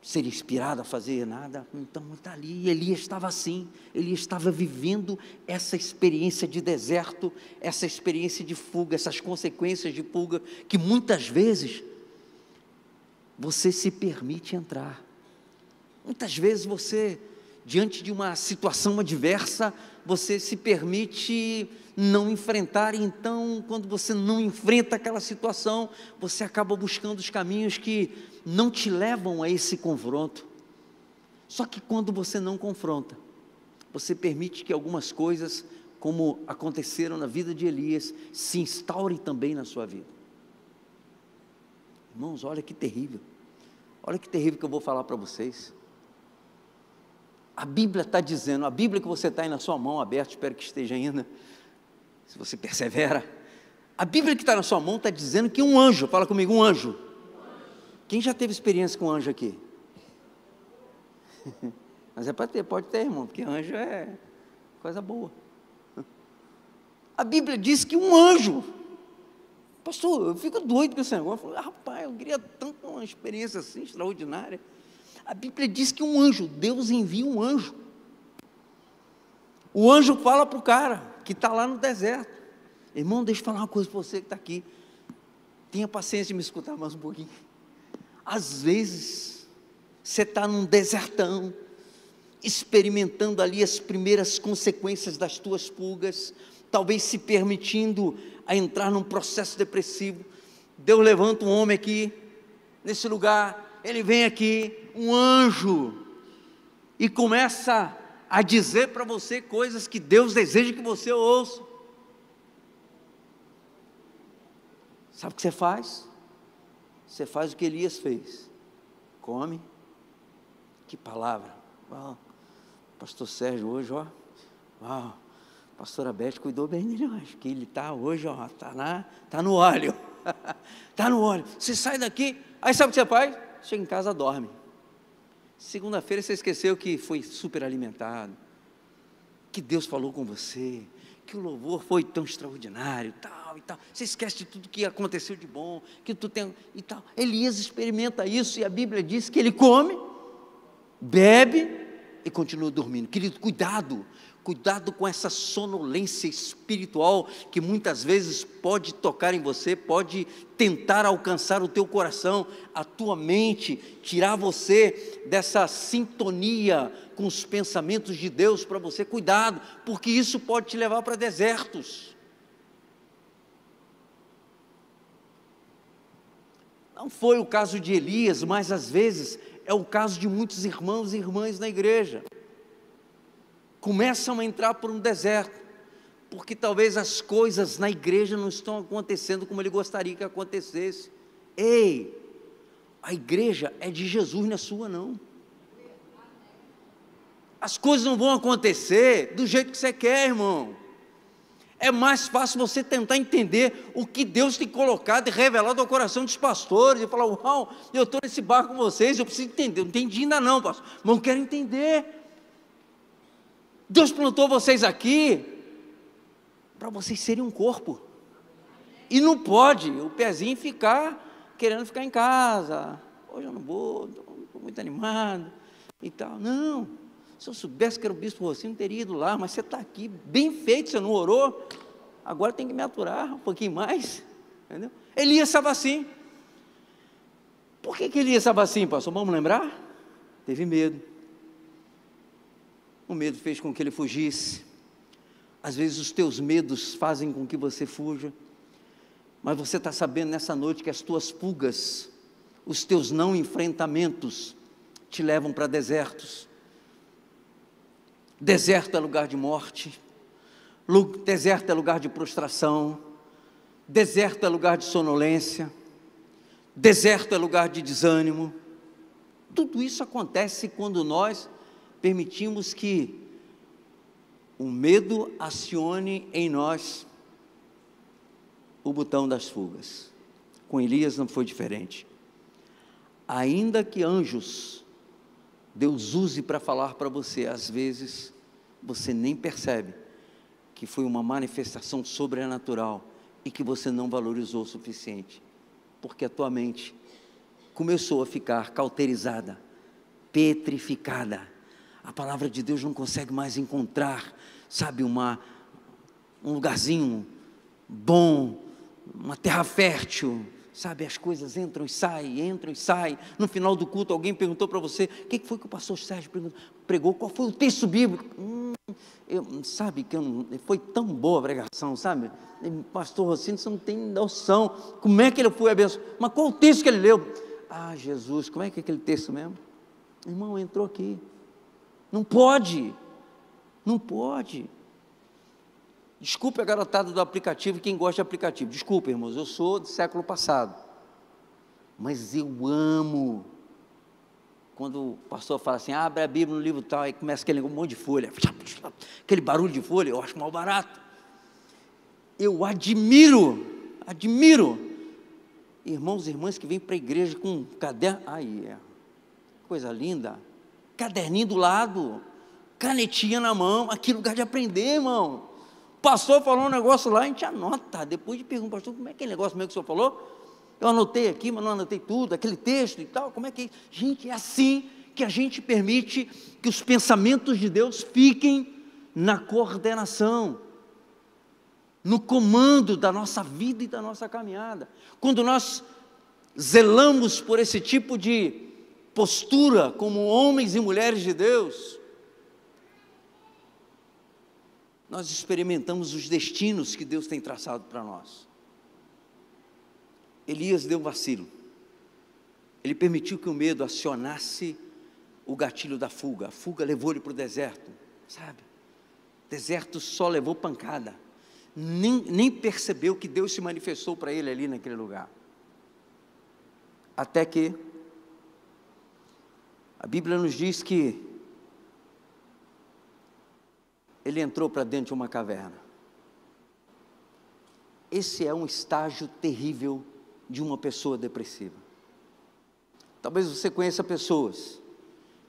ser inspirado a fazer nada. Então está ali. Elias estava assim, Elias estava vivendo essa experiência de deserto, essa experiência de fuga, essas consequências de fuga, que muitas vezes você se permite entrar, muitas vezes você diante de uma situação adversa, você se permite não enfrentar, e então, quando você não enfrenta aquela situação, você acaba buscando os caminhos que não te levam a esse confronto. Só que quando você não confronta, você permite que algumas coisas, como aconteceram na vida de Elias, se instaurem também na sua vida. Irmãos, olha que terrível que eu vou falar para vocês. A Bíblia está dizendo, a Bíblia que você está aí na sua mão aberta, espero que esteja ainda, se você persevera, a Bíblia que está na sua mão está dizendo que um anjo, fala comigo, um anjo. Quem já teve experiência com anjo aqui? Mas é para ter, pode ter, irmão, porque anjo é coisa boa. A Bíblia diz que um anjo, pastor, eu fico doido com esse negócio. Eu falo, rapaz, eu queria tanto uma experiência assim, extraordinária. A Bíblia diz que um anjo, Deus envia um anjo. O anjo fala para o cara que está lá no deserto: irmão, deixa eu falar uma coisa para você que está aqui. Tenha paciência de me escutar mais um pouquinho. Às vezes, você está num desertão, experimentando ali as primeiras consequências das tuas pulgas, talvez se permitindo a entrar num processo depressivo. Deus levanta um homem aqui, nesse lugar, ele vem aqui, um anjo, e começa a dizer para você coisas que Deus deseja que você ouça. Sabe o que você faz? Você faz o que Elias fez: come. Que palavra! Uau. Pastor Sérgio hoje, ó, uau, pastora Beth cuidou bem dele hoje, que ele está hoje, ó, tá no óleo, está no óleo. Você sai daqui, aí sabe o que você faz? Chega em casa, dorme. Segunda-feira você esqueceu que foi super alimentado, que Deus falou com você, que o louvor foi tão extraordinário, tal e tal. Você esquece de tudo que aconteceu de bom, que tu tem e tal. Elias experimenta isso, e a Bíblia diz que ele come, bebe e continua dormindo. Querido, cuidado com essa sonolência espiritual que muitas vezes pode tocar em você, pode tentar alcançar o teu coração, a tua mente, tirar você dessa sintonia com os pensamentos de Deus para você. Cuidado, porque isso pode te levar para desertos. Não foi o caso de Elias, mas às vezes é o caso de muitos irmãos e irmãs na igreja. Começam a entrar por um deserto, porque talvez as coisas na igreja não estão acontecendo como ele gostaria que acontecesse. Ei, a igreja é de Jesus, não é sua não. As coisas não vão acontecer do jeito que você quer, irmão. É mais fácil você tentar entender o que Deus tem colocado e revelado ao coração dos pastores, e falar: uau, eu estou nesse barco com vocês, eu preciso entender. Não entendi ainda não, pastor, mas eu quero entender. Deus plantou vocês aqui para vocês serem um corpo, e não pode o pezinho querendo ficar em casa. Hoje eu não vou, estou muito animado e tal. Não, se eu soubesse que era o bispo Rocinho, não teria ido lá, mas você está aqui, bem feito, você não orou, agora tem que me aturar um pouquinho mais, entendeu? Elias estava assim. Por que Elias estava assim, pastor? Vamos lembrar? Teve medo. O medo fez com que ele fugisse. Às vezes os teus medos fazem com que você fuja, mas você está sabendo nessa noite que as tuas fugas, os teus não enfrentamentos, te levam para desertos. Deserto é lugar de morte, deserto é lugar de prostração, deserto é lugar de sonolência, deserto é lugar de desânimo. Tudo isso acontece quando nós permitimos que o medo acione em nós o botão das fugas. Com Elias não foi diferente. Ainda que anjos Deus use para falar para você, às vezes você nem percebe que foi uma manifestação sobrenatural e que você não valorizou o suficiente, porque a tua mente começou a ficar cauterizada, petrificada. A palavra de Deus não consegue mais encontrar, sabe, um lugarzinho bom, uma terra fértil, Sabe, as coisas entram e saem. No final do culto, alguém perguntou para você: o que foi que o pastor Sérgio pregou? Qual foi o texto bíblico? Sabe, foi tão boa a pregação, sabe? Pastor Rossini, você não tem noção como é que ele foi abençoado. Mas qual o texto que ele leu? Ah, Jesus, como é que é aquele texto mesmo? Irmão, entrou aqui. Não pode. Desculpe a garotada do aplicativo, quem gosta de aplicativo. Desculpe, irmãos, eu sou do século passado. Mas eu amo quando o pastor fala assim: abre a Bíblia no livro tal, aí começa aquele monte de folha, aquele barulho de folha, eu acho mal barato. Eu admiro, irmãos e irmãs que vêm para a igreja com um caderno, coisa linda, caderninho do lado, canetinha na mão, aqui é lugar de aprender, irmão. O pastor falou um negócio lá, a gente anota, depois de perguntar: pastor, como é aquele negócio mesmo que o senhor falou? Eu anotei aqui, mas não anotei tudo, aquele texto e tal, como é que é? Gente, é assim que a gente permite que os pensamentos de Deus fiquem na coordenação, no comando da nossa vida e da nossa caminhada. Quando nós zelamos por esse tipo de postura, como homens e mulheres de Deus, nós experimentamos os destinos que Deus tem traçado para nós. Elias deu um vacilo, ele permitiu que o medo acionasse o gatilho da fuga, a fuga levou ele para o deserto, sabe? Deserto só levou pancada, nem percebeu que Deus se manifestou para ele ali naquele lugar, até que a Bíblia nos diz que ele entrou para dentro de uma caverna. Esse é um estágio terrível de uma pessoa depressiva. Talvez você conheça pessoas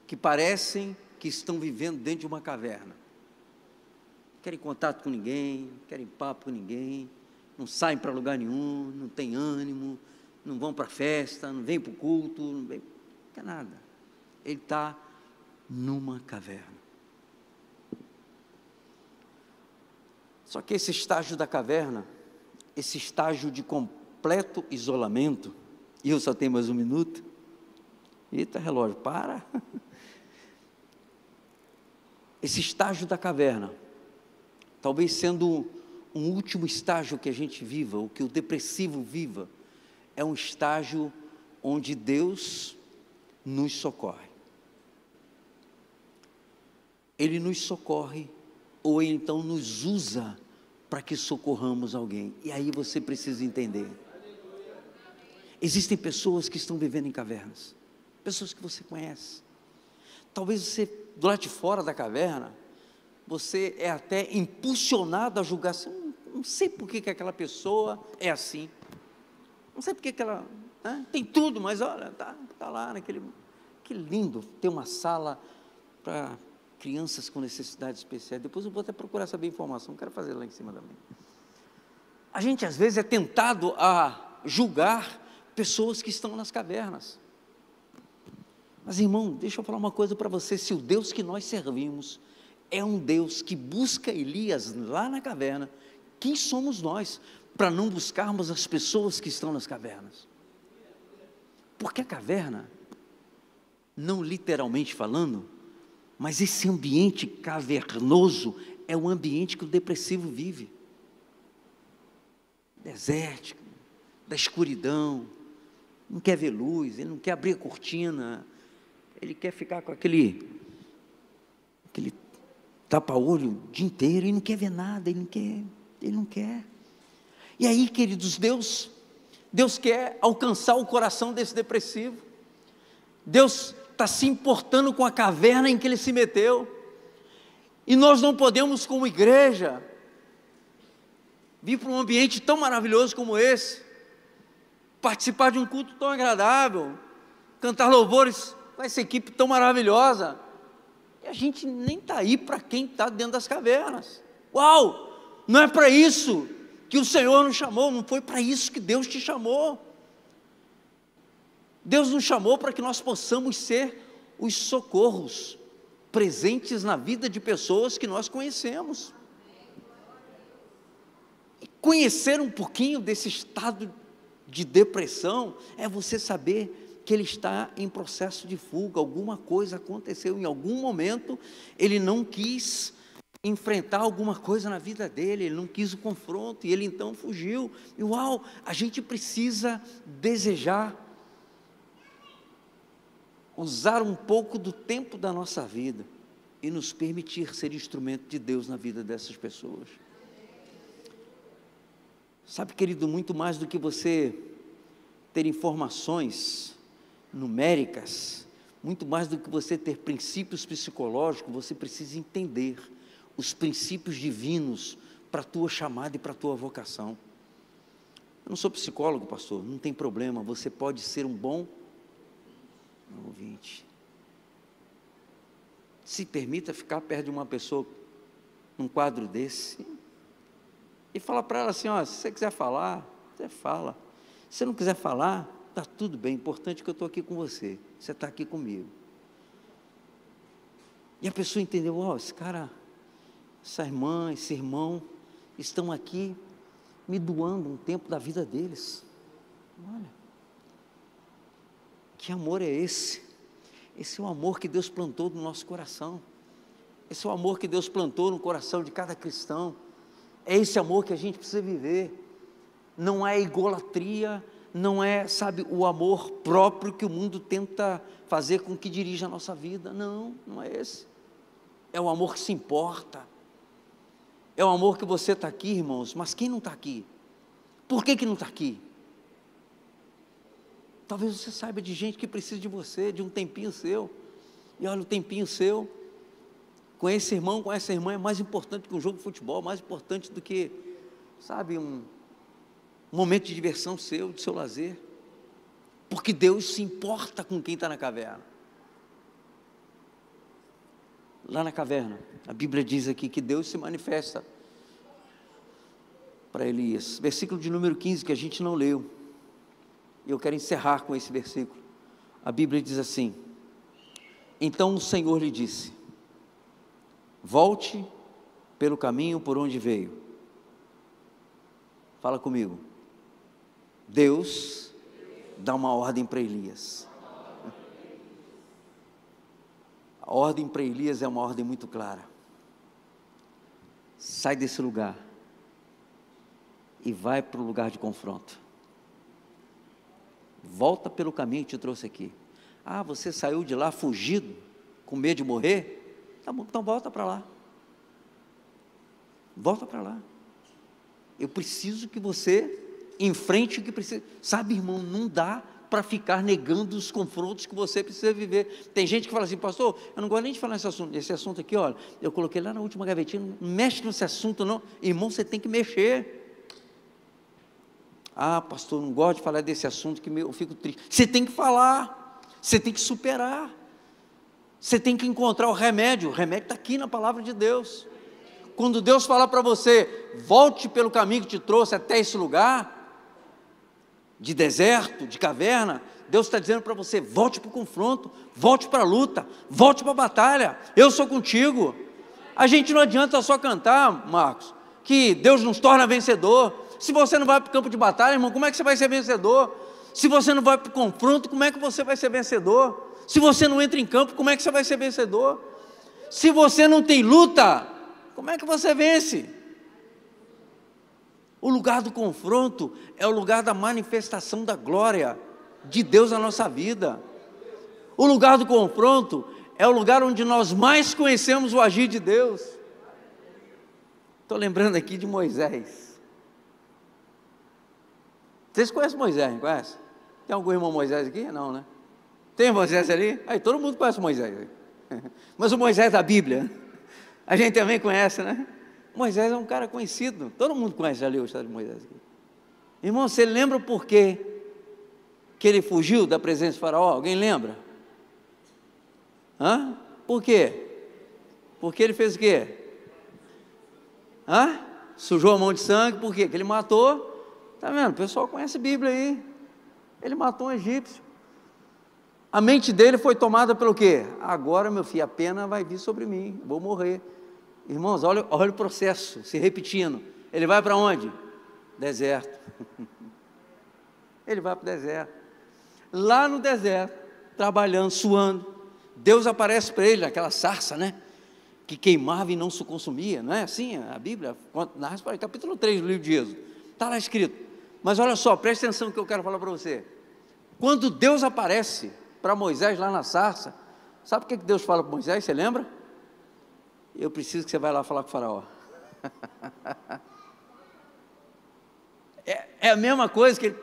que parecem que estão vivendo dentro de uma caverna, não querem contato com ninguém, não querem papo com ninguém, não saem para lugar nenhum, não tem ânimo, não vão para a festa, não vêm para o culto, não quer nada. Ele está numa caverna. Só que esse estágio da caverna, esse estágio de completo isolamento, e eu só tenho mais um minuto, eita relógio, para, esse estágio da caverna, talvez sendo um último estágio que a gente viva, ou que o depressivo viva, é um estágio onde Deus nos socorre. Ele nos socorre, ou Ele então nos usa para que socorramos alguém. E aí você precisa entender, existem pessoas que estão vivendo em cavernas, pessoas que você conhece, talvez você, do lado de fora da caverna, você é até impulsionado a julgar assim: não sei por que aquela pessoa é assim, não sei por que ela tem tudo, mas olha, está lá naquele, que lindo ter uma sala para crianças com necessidades especiais. Depois eu vou até procurar saber informação, não quero fazer lá em cima também. A gente às vezes é tentado a julgar pessoas que estão nas cavernas, mas irmão, deixa eu falar uma coisa para você: se o Deus que nós servimos é um Deus que busca Elias lá na caverna, quem somos nós para não buscarmos as pessoas que estão nas cavernas? Porque a caverna, não literalmente falando, mas esse ambiente cavernoso é o ambiente que o depressivo vive, desértico, da escuridão, não quer ver luz, ele não quer abrir a cortina, ele quer ficar com aquele tapa-olho o dia inteiro, ele não quer ver nada, ele não quer. E aí, queridos, Deus quer alcançar o coração desse depressivo. Deus está se importando com a caverna em que ele se meteu, e nós não podemos, como igreja, vir para um ambiente tão maravilhoso como esse, participar de um culto tão agradável, cantar louvores com essa equipe tão maravilhosa, e a gente nem está aí para quem está dentro das cavernas. Uau, não é para isso que o Senhor nos chamou, não foi para isso que Deus te chamou. Deus nos chamou para que nós possamos ser os socorros presentes na vida de pessoas que nós conhecemos. E conhecer um pouquinho desse estado de depressão, é você saber que ele está em processo de fuga. Alguma coisa aconteceu em algum momento, ele não quis enfrentar alguma coisa na vida dele, ele não quis o confronto, e ele então fugiu. E uau, a gente precisa desejar usar um pouco do tempo da nossa vida e nos permitir ser instrumento de Deus na vida dessas pessoas. Sabe, querido, muito mais do que você ter informações numéricas, muito mais do que você ter princípios psicológicos, você precisa entender os princípios divinos para a tua chamada e para a tua vocação. Eu não sou psicólogo, pastor, não tem problema, você pode ser um bom ouvinte. Se permita ficar perto de uma pessoa num quadro desse e falar para ela assim, ó, se você quiser falar, você fala. Se você não quiser falar, está tudo bem, importante que eu estou aqui com você, você está aqui comigo. E a pessoa entendeu, ó, esse cara, essa irmã, esse irmão, estão aqui me doando um tempo da vida deles. Olha, que amor é esse? Esse é o amor que Deus plantou no nosso coração. Esse é o amor que Deus plantou no coração de cada cristão. É esse amor que a gente precisa viver. Não é idolatria, não é, sabe, o amor próprio que o mundo tenta fazer com que dirija a nossa vida. Não, não é esse. É o amor que se importa. É o amor que você está aqui, irmãos, mas quem não está aqui? Por que não está aqui? Talvez você saiba de gente que precisa de você, de um tempinho seu. E olha, o tempinho seu, com esse irmão, com essa irmã, é mais importante que um jogo de futebol, mais importante do que, sabe, um momento de diversão seu, de seu lazer. Porque Deus se importa com quem está na caverna. Lá na caverna, a Bíblia diz aqui que Deus se manifesta para Elias. Versículo de número 15, que a gente não leu. E eu quero encerrar com esse versículo. A Bíblia diz assim: então o Senhor lhe disse: volte pelo caminho por onde veio. Fala comigo. Deus dá uma ordem para Elias. A ordem para Elias é uma ordem muito clara. Sai desse lugar e vai para o lugar de confronto. Volta pelo caminho que te trouxe aqui. Ah, você saiu de lá fugido, com medo de morrer? Tá bom, então volta para lá. Volta para lá. Eu preciso que você enfrente o que precisa. Sabe, irmão, não dá para ficar negando os confrontos que você precisa viver. Tem gente que fala assim, pastor, eu não gosto nem de falar nesse assunto. Esse assunto aqui, olha, eu coloquei lá na última gavetinha, não mexe nesse assunto não. Irmão, você tem que mexer. Ah, pastor, não gosto de falar desse assunto que eu fico triste. Você tem que falar, você tem que superar, você tem que encontrar o remédio está aqui na palavra de Deus. Quando Deus fala para você, volte pelo caminho que te trouxe até esse lugar, de deserto, de caverna, Deus está dizendo para você, volte para o confronto, volte para a luta, volte para a batalha, eu sou contigo. A gente não adianta só cantar, Marcos, que Deus nos torna vencedor. Se você não vai para o campo de batalha, irmão, como é que você vai ser vencedor? Se você não vai para o confronto, como é que você vai ser vencedor? Se você não entra em campo, como é que você vai ser vencedor? Se você não tem luta, como é que você vence? O lugar do confronto é o lugar da manifestação da glória de Deus na nossa vida. O lugar do confronto é o lugar onde nós mais conhecemos o agir de Deus. Estou lembrando aqui de Moisés. Vocês conhecem Moisés, não conhecem? Tem algum irmão Moisés aqui? Não, né? Tem Moisés ali? Aí todo mundo conhece Moisés. Mas o Moisés da Bíblia, a gente também conhece, né? Moisés é um cara conhecido, todo mundo conhece ali o estado de Moisés aqui. Irmão, você lembra por quê que ele fugiu da presença de Faraó? Alguém lembra? Hã? Por quê? Porque ele fez o quê? Hã? Sujou a mão de sangue, por quê? Porque ele matou. Está vendo? O pessoal conhece a Bíblia aí. Ele matou um egípcio. A mente dele foi tomada pelo quê? Agora, meu filho, a pena vai vir sobre mim, vou morrer. Irmãos, olha o processo se repetindo. Ele vai para onde? Deserto. Ele vai para o deserto. Lá no deserto, trabalhando, suando, Deus aparece para ele naquela sarça, né? Que queimava e não se consumia, não é assim? A Bíblia, capítulo 3 do livro de Êxodo, está lá escrito. Mas olha só, preste atenção no que eu quero falar para você. Quando Deus aparece para Moisés lá na sarça, sabe o que Deus fala para Moisés? Você lembra? Eu preciso que você vá lá falar com o faraó. É a mesma coisa que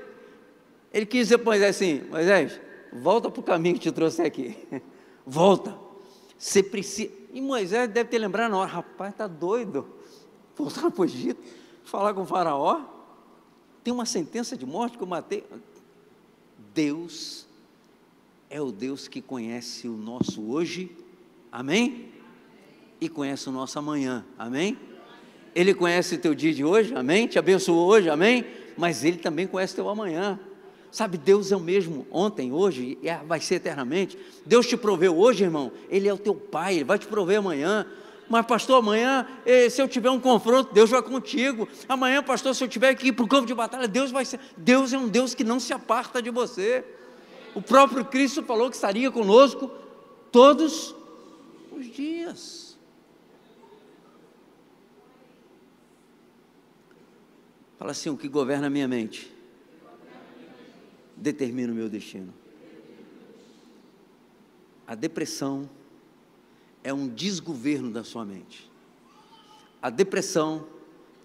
ele quis dizer para Moisés assim: Moisés, volta para o caminho que te trouxe aqui. Volta. Você precisa. E Moisés deve ter lembrado na hora: rapaz, está doido? Voltar para o Egito, falar com o faraó? Tem uma sentença de morte que eu matei. Deus é o Deus que conhece o nosso hoje, amém? E conhece o nosso amanhã, amém? Ele conhece o teu dia de hoje, amém? Te abençoou hoje, amém? Mas Ele também conhece o teu amanhã. Sabe, Deus é o mesmo ontem, hoje, e vai ser eternamente. Deus te proveu hoje, irmão, Ele é o teu Pai, Ele vai te prover amanhã. Mas pastor, amanhã, se eu tiver um confronto, Deus vai contigo. Amanhã, pastor, se eu tiver que ir para o campo de batalha, Deus vai ser. Deus é um Deus que não se aparta de você. O próprio Cristo falou que estaria conosco todos os dias. Fala assim: o que governa a minha mente determina o meu destino. A depressão é um desgoverno da sua mente. A depressão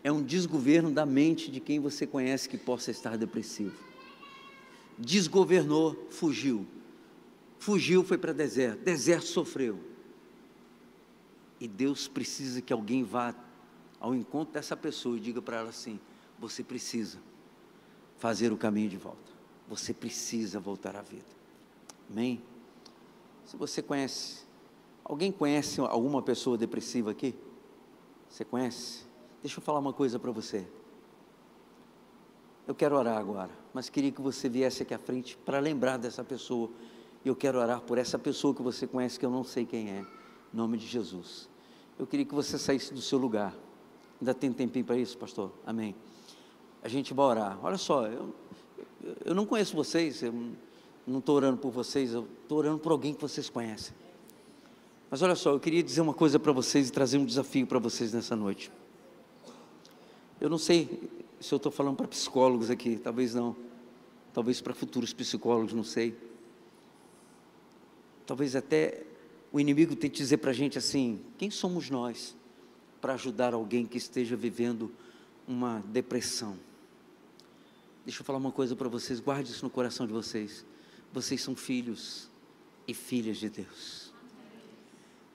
é um desgoverno da mente de quem você conhece que possa estar depressivo. Desgovernou, fugiu, foi para deserto, deserto sofreu. E Deus precisa que alguém vá ao encontro dessa pessoa e diga para ela assim: você precisa fazer o caminho de volta, você precisa voltar à vida, amém? Se você conhece, alguém conhece alguma pessoa depressiva aqui? Você conhece? Deixa eu falar uma coisa para você. Eu quero orar agora, mas queria que você viesse aqui à frente para lembrar dessa pessoa. E eu quero orar por essa pessoa que você conhece, que eu não sei quem é, em nome de Jesus. Eu queria que você saísse do seu lugar. Ainda tem tempinho para isso, pastor? Amém. A gente vai orar. Olha só, eu não conheço vocês, eu não estou orando por vocês, eu estou orando por alguém que vocês conhecem. Mas olha só, eu queria dizer uma coisa para vocês e trazer um desafio para vocês nessa noite. Eu não sei se eu estou falando para psicólogos aqui, talvez não, talvez para futuros psicólogos, não sei. Talvez até o inimigo tente dizer para a gente assim: quem somos nós para ajudar alguém que esteja vivendo uma depressão? Deixa eu falar uma coisa para vocês, guarde isso no coração de vocês. Vocês são filhos e filhas de Deus.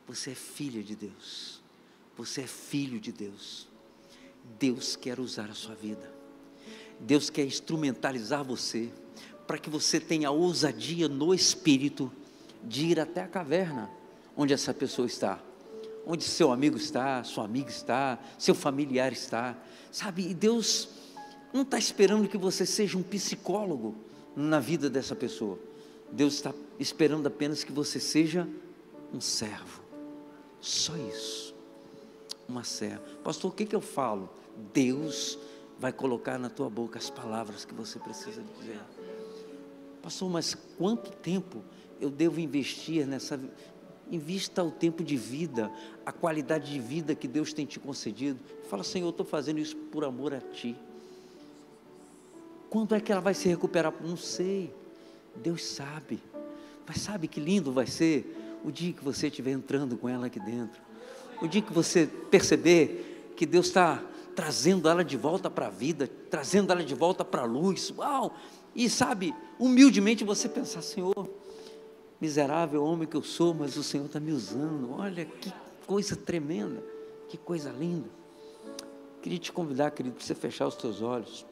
Você é filha de Deus. Você é filho de Deus. Deus quer usar a sua vida. Deus quer instrumentalizar você para que você tenha ousadia no espírito de ir até a caverna onde essa pessoa está, onde seu amigo está, sua amiga está, seu familiar está, sabe? E Deus não está esperando que você seja um psicólogo na vida dessa pessoa. Deus está esperando apenas que você seja um servo, só isso, uma serva. Pastor, o que eu falo? Deus vai colocar na tua boca as palavras que você precisa dizer. Pastor, mas quanto tempo eu devo investir nessa? Invista o tempo de vida, a qualidade de vida que Deus tem te concedido. Fala: Senhor, eu estou fazendo isso por amor a Ti. Quando é que ela vai se recuperar? Não sei, Deus sabe. Mas sabe que lindo vai ser o dia que você estiver entrando com ela aqui dentro, o dia que você perceber que Deus está trazendo ela de volta para a vida, trazendo ela de volta para a luz. Uau! E sabe, humildemente você pensar: Senhor, miserável homem que eu sou, mas o Senhor está me usando. Olha que coisa tremenda, que coisa linda. Queria te convidar, querido, para você fechar os teus olhos.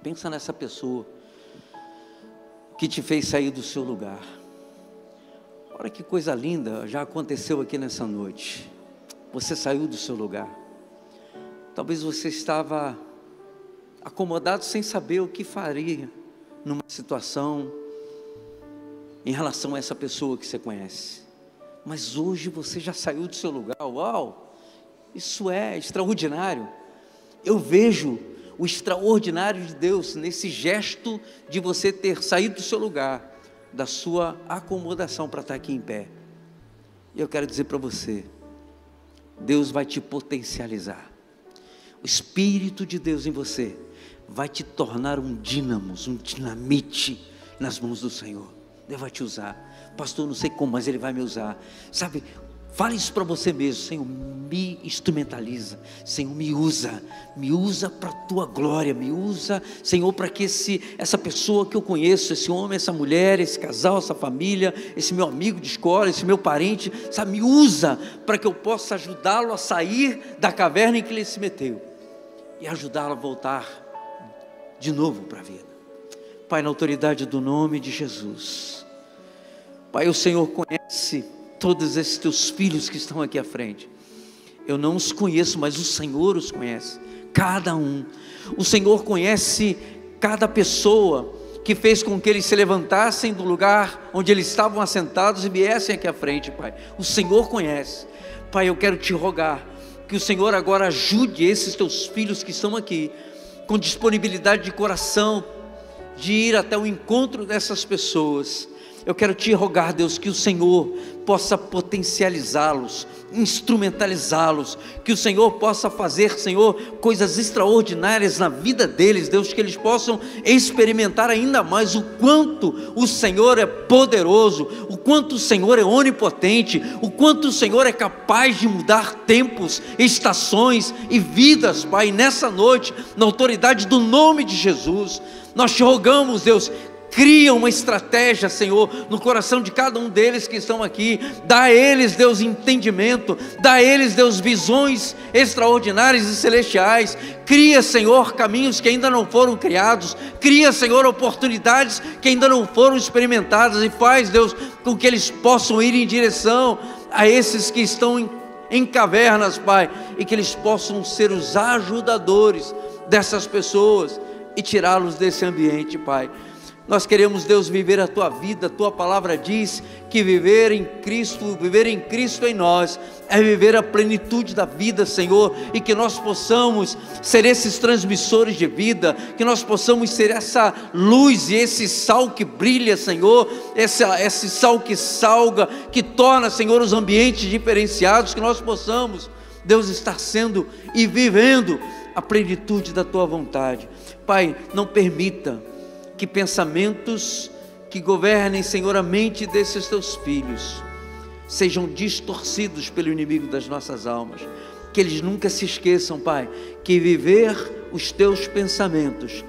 Pensa nessa pessoa que te fez sair do seu lugar. Olha que coisa linda já aconteceu aqui nessa noite. Você saiu do seu lugar. Talvez você estava acomodado sem saber o que faria numa situação em relação a essa pessoa que você conhece. Mas hoje você já saiu do seu lugar. Uau! Isso é extraordinário. Eu vejo o extraordinário de Deus nesse gesto de você ter saído do seu lugar, da sua acomodação para estar aqui em pé. E eu quero dizer para você, Deus vai te potencializar. O Espírito de Deus em você vai te tornar um dínamo, um dinamite nas mãos do Senhor. Deus vai te usar. Pastor, não sei como, mas Ele vai me usar. Sabe, fale isso para você mesmo. Senhor, me instrumentaliza. Senhor, me usa para a tua glória, me usa, Senhor, para que essa pessoa que eu conheço, esse homem, essa mulher, esse casal, essa família, esse meu amigo de escola, esse meu parente, sabe, me usa para que eu possa ajudá-lo a sair da caverna em que ele se meteu e ajudá-lo a voltar de novo para a vida. Pai, na autoridade do nome de Jesus, Pai, o Senhor conhece todos esses teus filhos que estão aqui à frente. Eu não os conheço, mas o Senhor os conhece, cada um. O Senhor conhece cada pessoa que fez com que eles se levantassem do lugar onde eles estavam assentados e viessem aqui à frente, Pai. O Senhor conhece. Pai, eu quero te rogar que o Senhor agora ajude esses teus filhos que estão aqui, com disponibilidade de coração, de ir até o encontro dessas pessoas. Eu quero te rogar, Deus, que o Senhor possa potencializá-los, instrumentalizá-los, que o Senhor possa fazer, Senhor, coisas extraordinárias na vida deles, Deus, que eles possam experimentar ainda mais o quanto o Senhor é poderoso, o quanto o Senhor é onipotente, o quanto o Senhor é capaz de mudar tempos, estações e vidas, Pai. Nessa noite, na autoridade do nome de Jesus, nós te rogamos, Deus, cria uma estratégia, Senhor, no coração de cada um deles que estão aqui. Dá a eles, Deus, entendimento. Dá a eles, Deus, visões extraordinárias e celestiais. Cria, Senhor, caminhos que ainda não foram criados. Cria, Senhor, oportunidades que ainda não foram experimentadas. E faz, Deus, com que eles possam ir em direção a esses que estão em cavernas, Pai. E que eles possam ser os ajudadores dessas pessoas e tirá-los desse ambiente, Pai. Nós queremos, Deus, viver a tua vida. A tua palavra diz que viver em Cristo em nós, é viver a plenitude da vida, Senhor, e que nós possamos ser esses transmissores de vida, que nós possamos ser essa luz e esse sal que brilha, Senhor, esse sal que salga, que torna, Senhor, os ambientes diferenciados, que nós possamos, Deus, estar sendo e vivendo a plenitude da tua vontade. Pai, não permita que pensamentos que governem, Senhor, a mente desses teus filhos sejam distorcidos pelo inimigo das nossas almas, que eles nunca se esqueçam, Pai, que viver os teus pensamentos,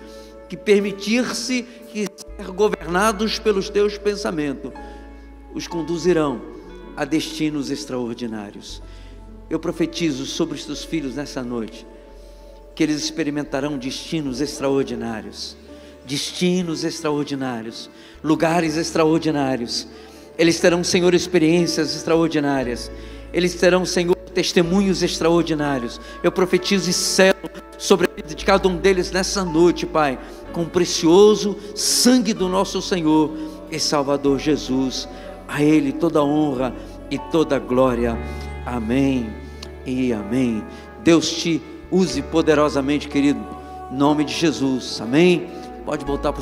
que permitir-se que ser governados pelos teus pensamentos, os conduzirão a destinos extraordinários. Eu profetizo sobre os teus filhos nessa noite, que eles experimentarão destinos extraordinários, lugares extraordinários. Eles terão, Senhor, experiências extraordinárias. Eles terão, Senhor, testemunhos extraordinários. Eu profetizo e selo sobre a vida de cada um deles nessa noite, Pai, com o precioso sangue do nosso Senhor e Salvador Jesus. A Ele toda honra e toda glória. Amém e amém. Deus te use poderosamente, querido, em nome de Jesus. Amém. Pode voltar para